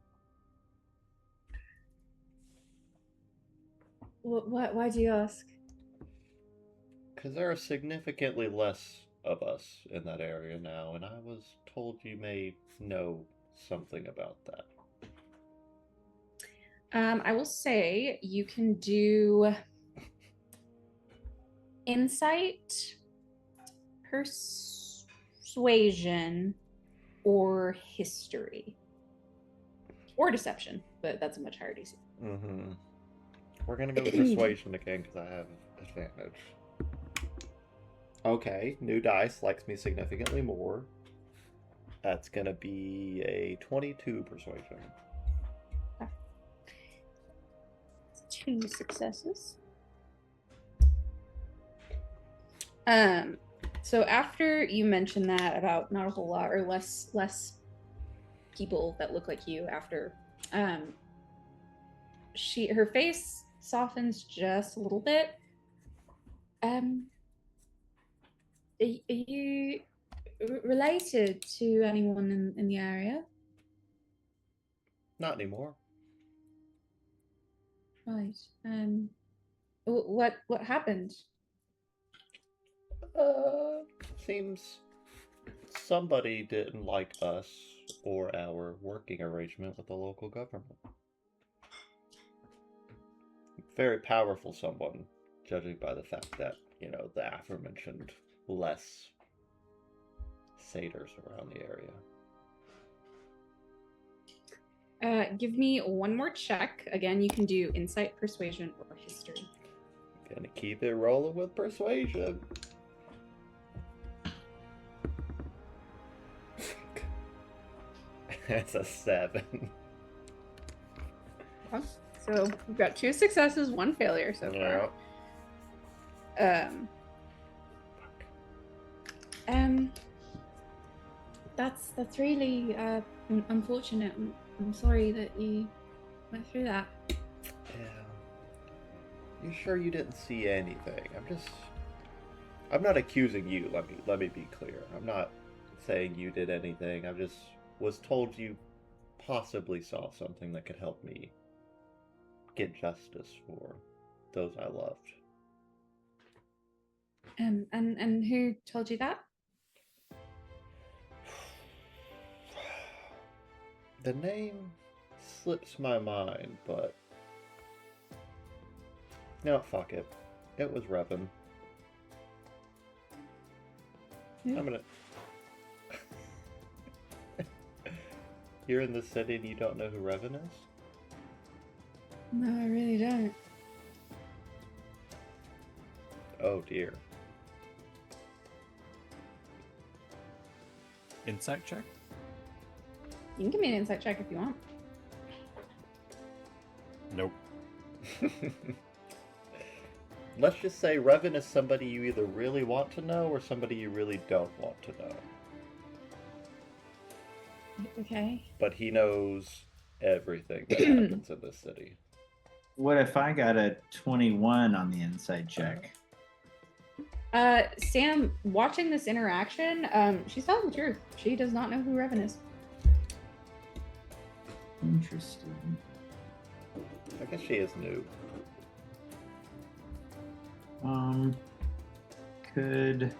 Why do you ask? Because there are significantly less of us in that area now, and I was told you may know something about that. I will say you can do insight, persuasion, or history. Or deception, but that's a much higher DC. We're going to go with persuasion again because I have advantage. Okay, new dice likes me significantly more. That's going to be a 22 persuasion. 2 successes. So after you mention that about not a whole lot or less people that look like you after, her face softens just a little bit. Are you related to anyone in the area? Not anymore. Right. What happened? Seems somebody didn't like us or our working arrangement with the local government. Very powerful someone, judging by the fact that, you know, the aforementioned less satyrs around the area. Give me one more check. Again, you can do insight, persuasion, or history. Gonna keep it rolling with persuasion. That's a 7. So we've got 2 successes, 1 failure so far. Yeah. That's really unfortunate. I'm sorry that you went through that. Yeah. You sure you didn't see anything? I'm not accusing you, let me be clear. I'm not saying you did anything. I just was told you possibly saw something that could help me get justice for those I loved. And who told you that? The name slips my mind, but no, fuck it. It was Revyn. Yeah. I'm gonna. You're in the city and you don't know who Revyn is? No, I really don't. Oh dear. Insight check? You can give me an insight check if you want. Nope. Let's just say Revyn is somebody you either really want to know or somebody you really don't want to know. Okay. But he knows everything that happens in this city. What if I got a 21 on the insight check? Sam, watching this interaction, she's telling the truth. She does not know who Revyn is. Interesting. I guess she is new. Could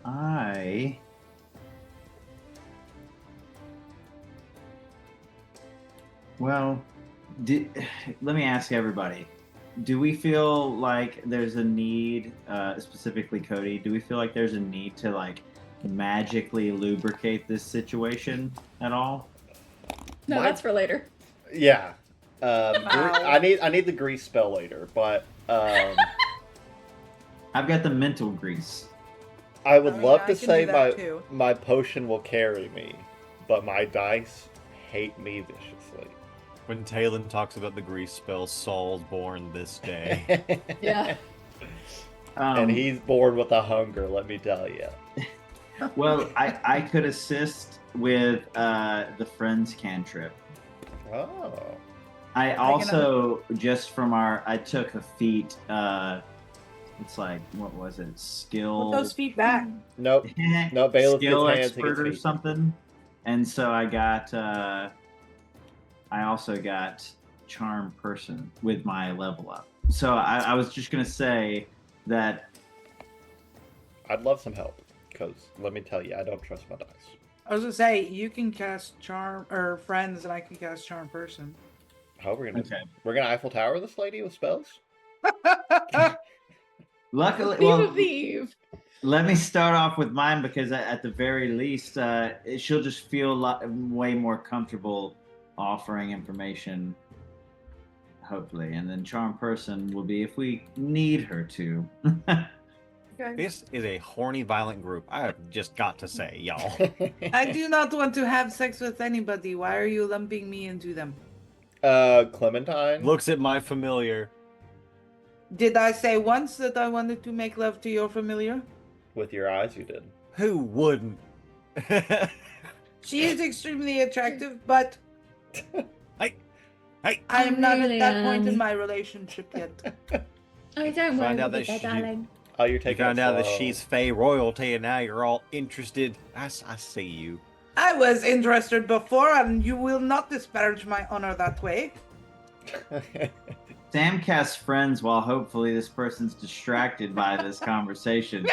I... Well, let me ask everybody. Do we feel like there's a need, specifically Cody, do we feel like there's a need to like magically lubricate this situation at all? No, that's for later. Yeah. I need the grease spell later, but I've got the mental grease. I would love I to can say do that too. my potion will carry me, but my dice hate me viciously. When Tae'lun talks about the grease spell, Saul's born this day. Yeah. And he's born with a hunger, let me tell you. Well, I could assist with the friends cantrip. Oh. I also, just from I took a feat, it's like, what was it? Skill. Put those feet back. Nope. No, Vaelith Skill gets hands, he expert gets or feet. something. And so I got, I also got charm person with my level up. So I was just going to say that. I'd love some help, because let me tell you, I don't trust my dice. I was gonna say you can cast charm or friends, and I can cast charm person. How we're gonna Okay. We're gonna Eiffel Tower this lady with spells? Luckily, Theme well, of the Eve. let me start off with mine because at the very least, she'll just feel way more comfortable offering information, hopefully. And then charm person will be if we need her to. Okay. This is a horny, violent group. I have just got to say, y'all. I do not want to have sex with anybody. Why are you lumping me into them? Clementine? Looks at my familiar. Did I say once that I wanted to make love to your familiar? With your eyes, you did. Who wouldn't? She is extremely attractive, but Hey, I am not really at that point in am. my relationship yet. Oh, don't worry Find out about that that, darling. Oh, you're you taking found it out that slow. she's Fey royalty, and now you're all interested. I see you. I was interested before, and you will not disparage my honor that way. Sam casts friends while hopefully this person's distracted by this conversation.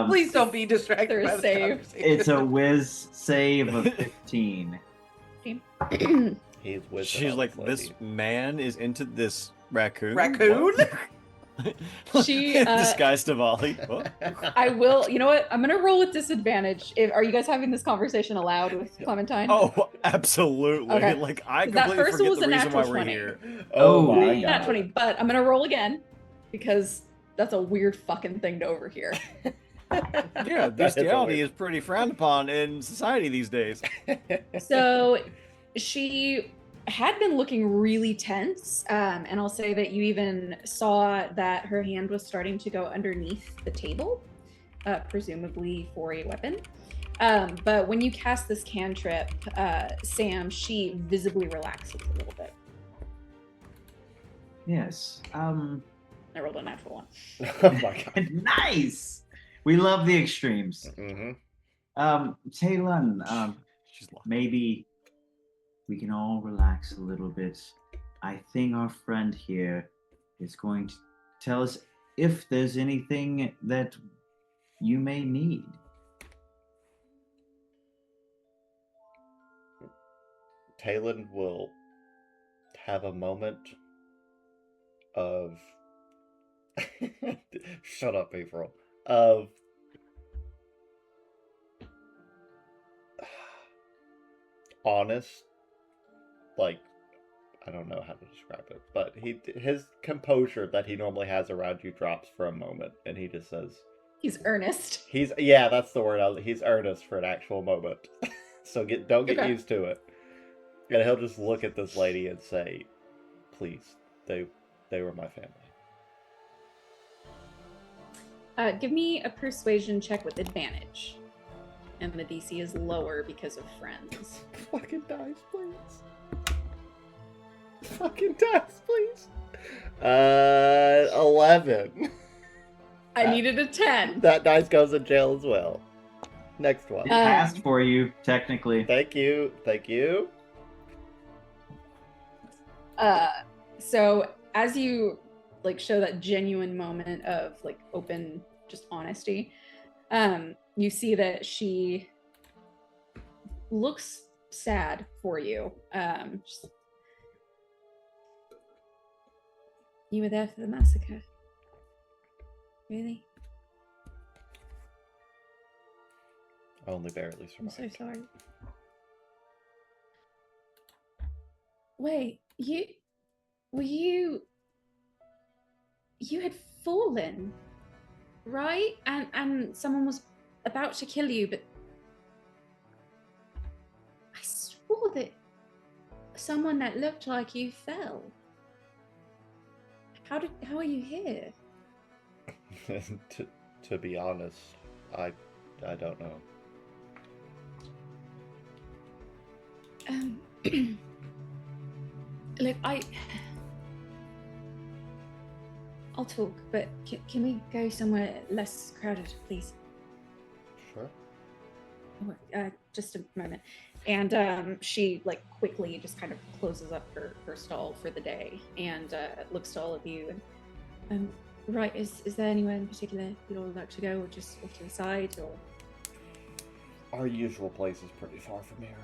Please don't be distracted They're by the safe. conversation. It's a whiz save of 15. He's with She's like, this man is into this raccoon. Raccoon? She, This guy's Stivali. What? I will. You know what? I'm gonna roll with disadvantage. Are you guys having this conversation aloud with Clementine? Oh, absolutely. Okay. Like, I That completely first one forget was the a reason why natural we're 20. here. Oh my my god. Not 20, but I'm gonna roll again because that's a weird fucking thing to overhear. Yeah, That is bestiality weird. is pretty frowned upon in society these days. So she had been looking really tense, and I'll say that you even saw that her hand was starting to go underneath the table, presumably for a weapon. But when you cast this cantrip, Sam, she visibly relaxes a little bit. Yes. I rolled a natural one. Oh my god. Nice. We love the extremes. Mm-hmm. Tae'lun, She's locked. maybe we can all relax a little bit. I think our friend here is going to tell us if there's anything that you may need. Tae'lun will have a moment of shut up, April. Of honest, like, I don't know how to describe it, but his composure that he normally has around you drops for a moment, and he just says, He's earnest. yeah, that's the word. He's earnest for an actual moment. So don't get Okay. used to it. And he'll just look at this lady and say, please, they were my family. Give me a persuasion check with advantage. And the DC is lower because of friends. Fucking dice, please. Fucking dice, please. 11. I needed a 10. That dice goes in jail as well. Next one. It passed for you, technically. Thank you. Thank you. So as you like show that genuine moment of like open just honesty, you see that she looks sad for you. You were there for the massacre. Really? Only barely I'm survived. so sorry. Wait, you had fallen, right? And someone was about to kill you, but I swore that someone that looked like you fell. How are you here? To be honest, I don't know. Look, I'll talk, but can we go somewhere less crowded, please? Sure. Just a moment. And she like quickly just kind of closes up her stall for the day and looks to all of you and right, is there anywhere in particular you'd all like to go, or just off to the side, or? Our usual place is pretty far from here.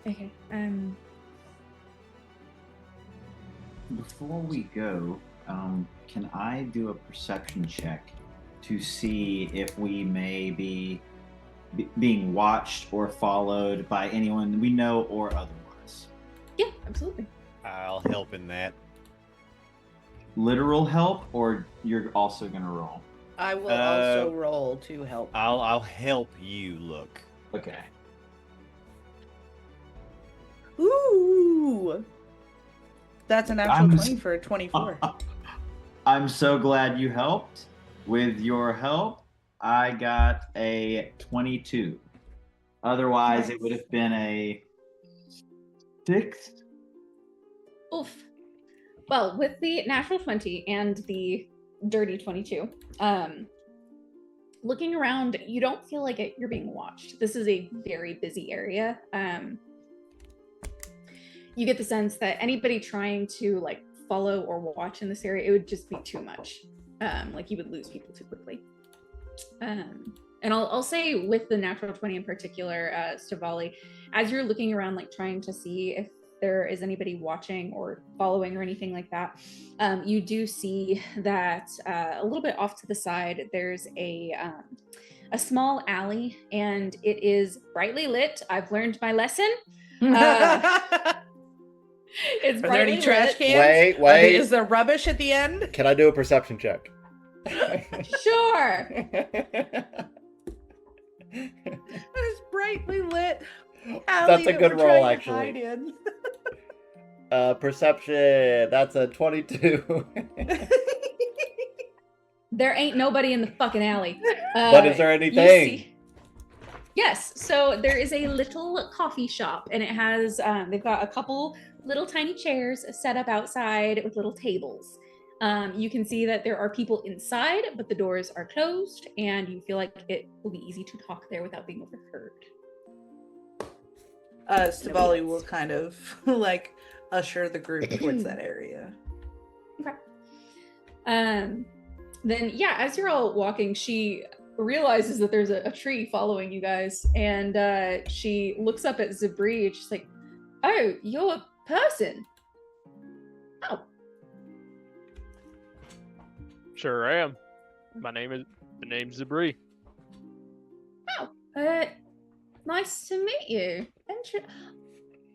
Okay. Before we go, can I do a perception check to see if we may be being watched or followed by anyone we know or otherwise? Yeah, absolutely. I'll help in that. Literal help, or you're also gonna roll? I will also roll to help. I'll help you look. Okay. Ooh! That's an actual 20 for a 24. I'm so glad you helped. With your help, I got a 22. Otherwise, it would have been a 6. Oof. Well, with the natural 20 and the dirty 22, looking around, you don't feel like you're being watched. This is a very busy area. You get the sense that anybody trying to like follow or watch in this area, it would just be too much. Like you would lose people too quickly. And I'll say with the natural 20 in particular, Stivali, as you're looking around, like trying to see if there is anybody watching or following or anything like that, you do see that a little bit off to the side, there's a small alley, and it is brightly lit. I've learned my lesson. It's Are there any brightly trash lit. cans? Wait. Is there rubbish at the end? Can I do a perception check? Sure. It's brightly lit. That's a that good we're roll, trying to hide actually. in. Perception. That's a 22. There ain't nobody in the fucking alley. But is there you anything? Yes, so there is a little coffee shop, and it has they've got a couple little tiny chairs set up outside with little tables. You can see that there are people inside, but the doors are closed, and you feel like it will be easy to talk there without being overheard. Stivali will kind of like usher the group towards that area. Okay. Then yeah, as you're all walking, she realizes that there's a tree following you guys, and she looks up at Xibrix. She's like, "Oh, you're a person." Oh, Sure am. The name's Xibrix. oh, nice to meet you.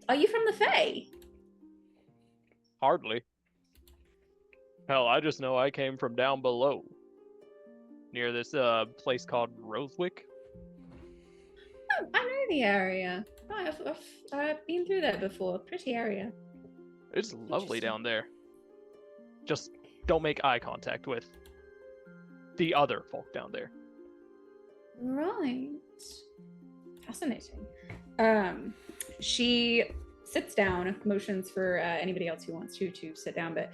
Are you from the Fae? Hardly. Hell, I just know I came from down below. Near this place called Rosewick. Oh, I know the area. I've been through there before. Pretty area. It's lovely down there. Just don't make eye contact with the other folk down there. Right. Fascinating. She sits down, motions for anybody else who wants to sit down, but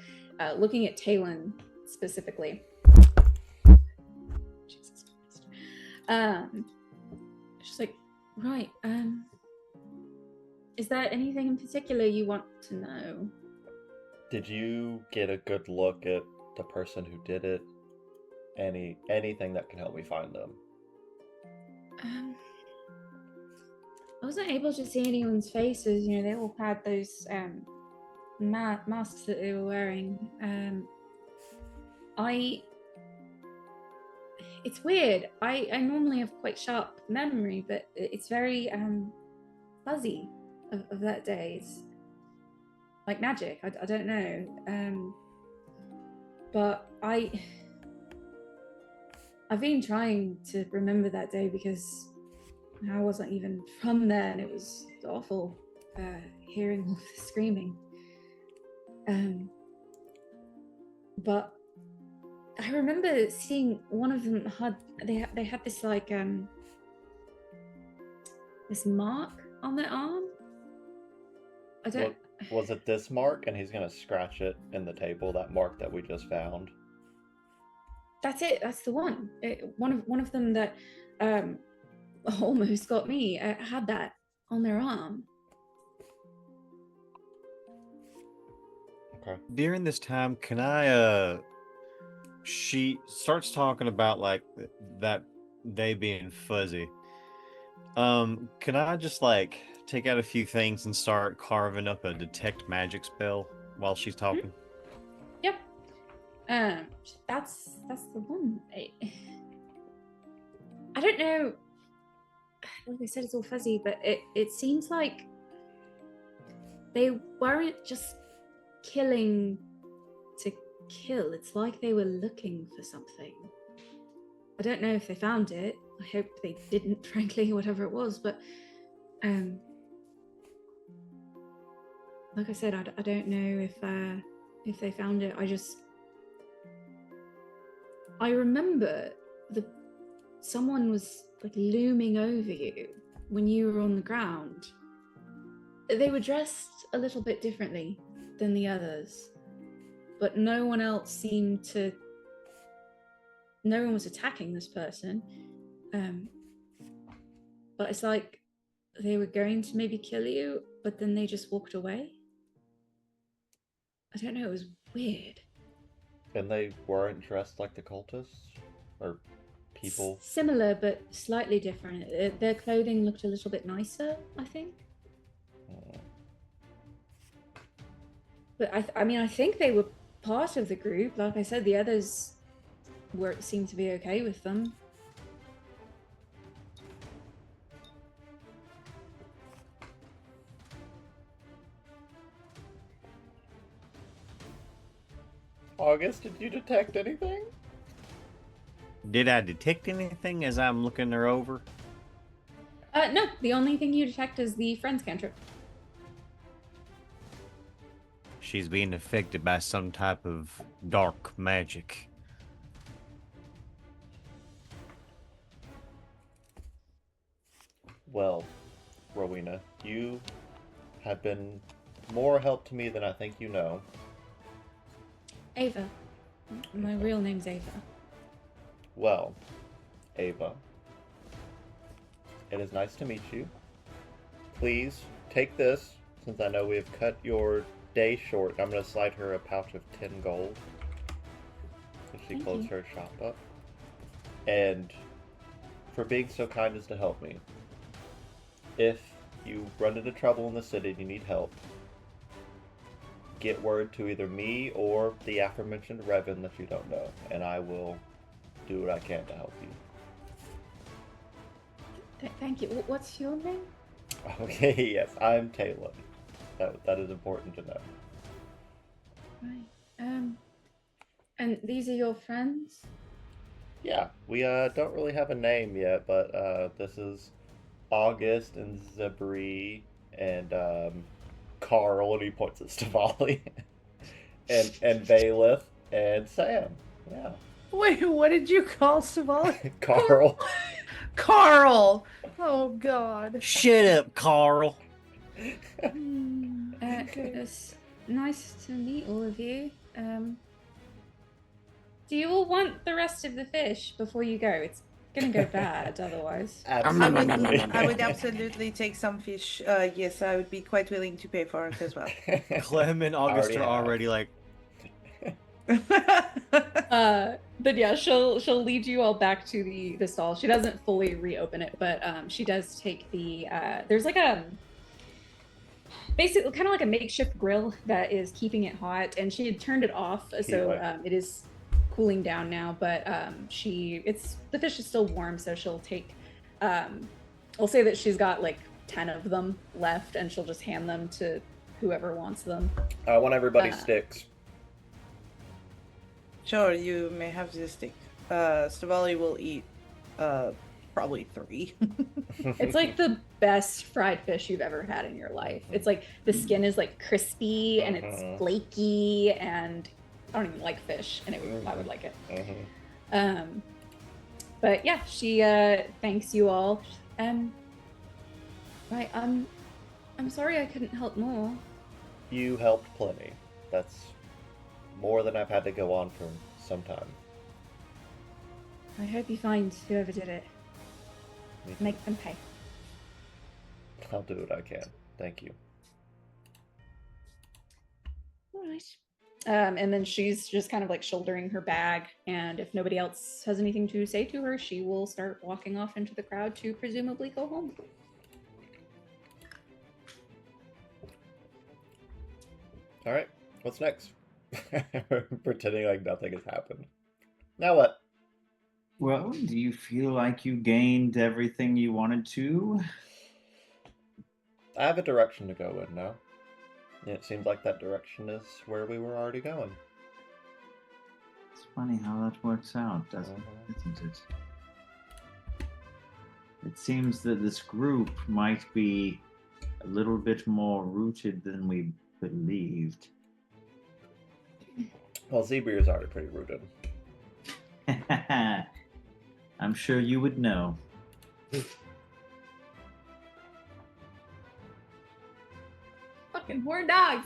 looking at Tae'lun specifically. Jesus Christ. She's like, right, is there anything in particular you want to know? Did you get a good look at the person who did it? Anything that can help me find them? I wasn't able to see anyone's faces. You know, they all had those masks that they were wearing. It's weird. I normally have quite sharp memory, but it's very fuzzy of that day. It's like magic. I don't know. But I've been trying to remember that day because I wasn't even from there, and it was awful hearing all the screaming. But I remember seeing one of them they had this like this mark on their arm. I don't. Was it this mark? And he's gonna scratch it in the table. That mark that we just found. That's it. That's the one. One of them that almost got me had that on their arm. Okay. During this time, can I she starts talking about like that day being fuzzy. Can I just like take out a few things and start carving up a detect magic spell while she's talking? Yep. That's the one. I don't know. Like I said, it's all fuzzy, but it seems like they weren't just killing to kill. It's like they were looking for something. I don't know if they found it. I hope they didn't, frankly, whatever it was. But like I said, I don't know if they found it. I remember someone was like looming over you when you were on the ground. They were dressed a little bit differently than the others, but no one else seemed to. No one was attacking this person, but it's like they were going to maybe kill you, but then they just walked away. I don't know. It was weird. And they weren't dressed like the cultists? Or people? Similar, but slightly different. Their clothing looked a little bit nicer, I think. But I think they were part of the group. Like I said, the others seemed to be okay with them. Auguste, did you detect anything? Did I detect anything as I'm looking her over? No, the only thing you detect is the friend's cantrip. She's being affected by some type of dark magic. Well, Rowena, you have been more help to me than I think you know. Ava. My real name's Ava. Well, Ava, it is nice to meet you. Please take this, since I know we have cut your day short. I'm going to slide her a pouch of 10 gold. So she Thank closed you. her shop up. And for being so kind as to help me. If you run into trouble in the city and you need help, get word to either me or the aforementioned Revyn that you don't know, and I will do what I can to help you. Thank you. What's your name? Okay, yes, I'm Tae'lun. That is important to know. Right. And these are your friends? Yeah, we don't really have a name yet, but this is Auguste and Xibrix and Carl, and he points at Stivali, and Vaelith and Sam. Yeah, Wait, what did you call Stivali? Carl. Carl! Oh, God. Shut up, Carl. It's nice to meet all of you. Do you all want the rest of the fish before you go? It's gonna go bad otherwise. Absolutely. I would absolutely take some fish. Yes, I would be quite willing to pay for it as well. Clem and Auguste are have. already like, But yeah, she'll lead you all back to the stall. She doesn't fully reopen it, but she does take the there's like a basically kind of like a makeshift grill that is keeping it hot, and she had turned it off, so it is cooling down now. But the fish is still warm, so she'll take I'll say that she's got like 10 of them left, and she'll just hand them to whoever wants them. I want everybody's sticks. Sure, you may have the stick. Stivali will eat probably 3. It's like the best fried fish you've ever had in your life. It's like the skin is like crispy and it's flaky, and I don't even like fish, and I would like it. But yeah, she thanks you all. Right, I'm sorry I couldn't help more. You helped plenty. That's more than I've had to go on for some time. I hope you find whoever did it. Me too. Make them pay. I'll do what I can. Thank you. All right. And then she's just kind of like shouldering her bag, and if nobody else has anything to say to her, she will start walking off into the crowd to presumably go home. All right, what's next? Pretending like nothing has happened. Now what? Well, do you feel like you gained everything you wanted to? I have a direction to go in now. It seems like that direction is where we were already going. It's funny how that works out, isn't it? It seems that this group might be a little bit more rooted than we believed. Well, Xibrix is already pretty rooted. I'm sure you would know. Fucking horn dogs!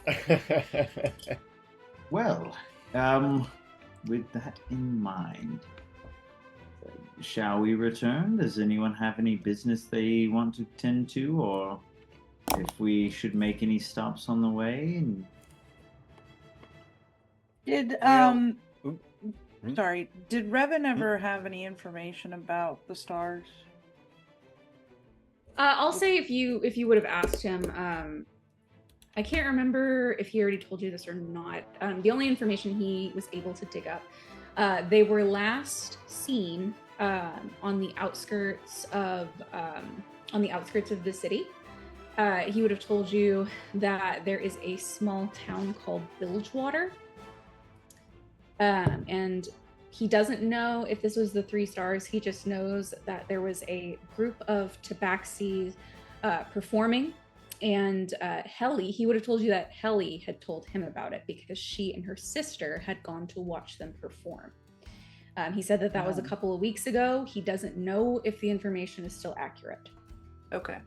Well, with that in mind, shall we return? Does anyone have any business they want to tend to, or if we should make any stops on the way? And... Did sorry, did Revyn ever have any information about the stars? I'll say if you would have asked him, I can't remember if he already told you this or not. The only information he was able to dig up, they were last seen on the outskirts of the city. He would have told you that there is a small town called Bilgewater, and He doesn't know if this was the 3 stars. He just knows that there was a group of tabaxis performing, and Helly, he would have told you that Helly had told him about it because she and her sister had gone to watch them perform. He said that was a couple of weeks ago. He doesn't know if the information is still accurate. Okay.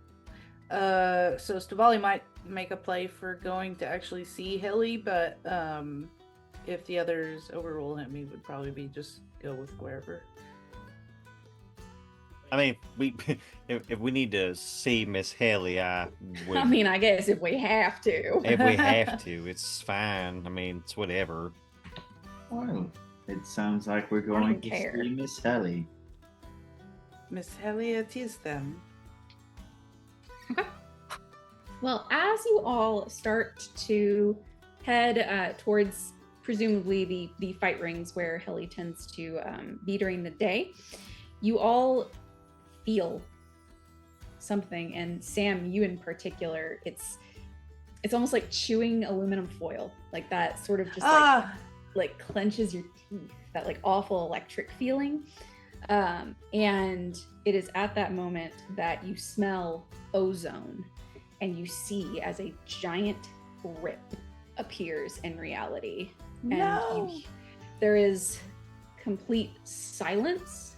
So Stivali might make a play for going to actually see Helly, but if the others overrule him, he would probably be just go with wherever. I mean, if we need to see Miss Haley, I mean, I guess if we have to. If we have to, it's fine. I mean, it's whatever. Well, it sounds like we're going to see Miss Helly. Miss Helly it is then. Okay. Well, as you all start to head towards presumably the fight rings where Helly tends to be during the day, you all feel something, and Sam, you in particular, it's almost like chewing aluminum foil, like that sort of just like clenches your teeth, that like awful electric feeling. And it is at that moment that you smell ozone, and you see as a giant rip appears in reality. No. And there is complete silence,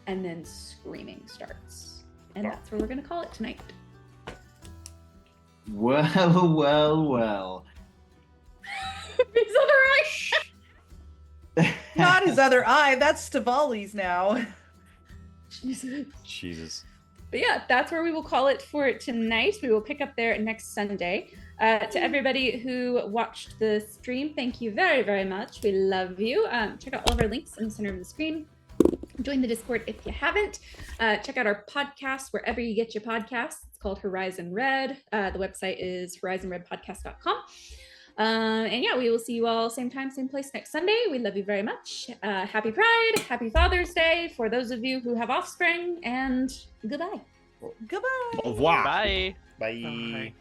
and then screaming starts. And that's where we're going to call it tonight. Well, well, well. His other eye! Not his other eye, that's Stivali's now. Jesus. But yeah, that's where we will call it for tonight. We will pick up there next Sunday. To everybody who watched the stream, thank you very, very much. We love you. Check out all of our links in the center of the screen. Join the Discord if you haven't. Check out our podcast wherever you get your podcasts. It's called Horizon Red. The website is horizonredpodcast.com. And yeah, we will see you all same time, same place next Sunday. We love you very much. Happy Pride, happy Father's Day for those of you who have offspring, and goodbye. Goodbye. Au revoir. Bye. Bye.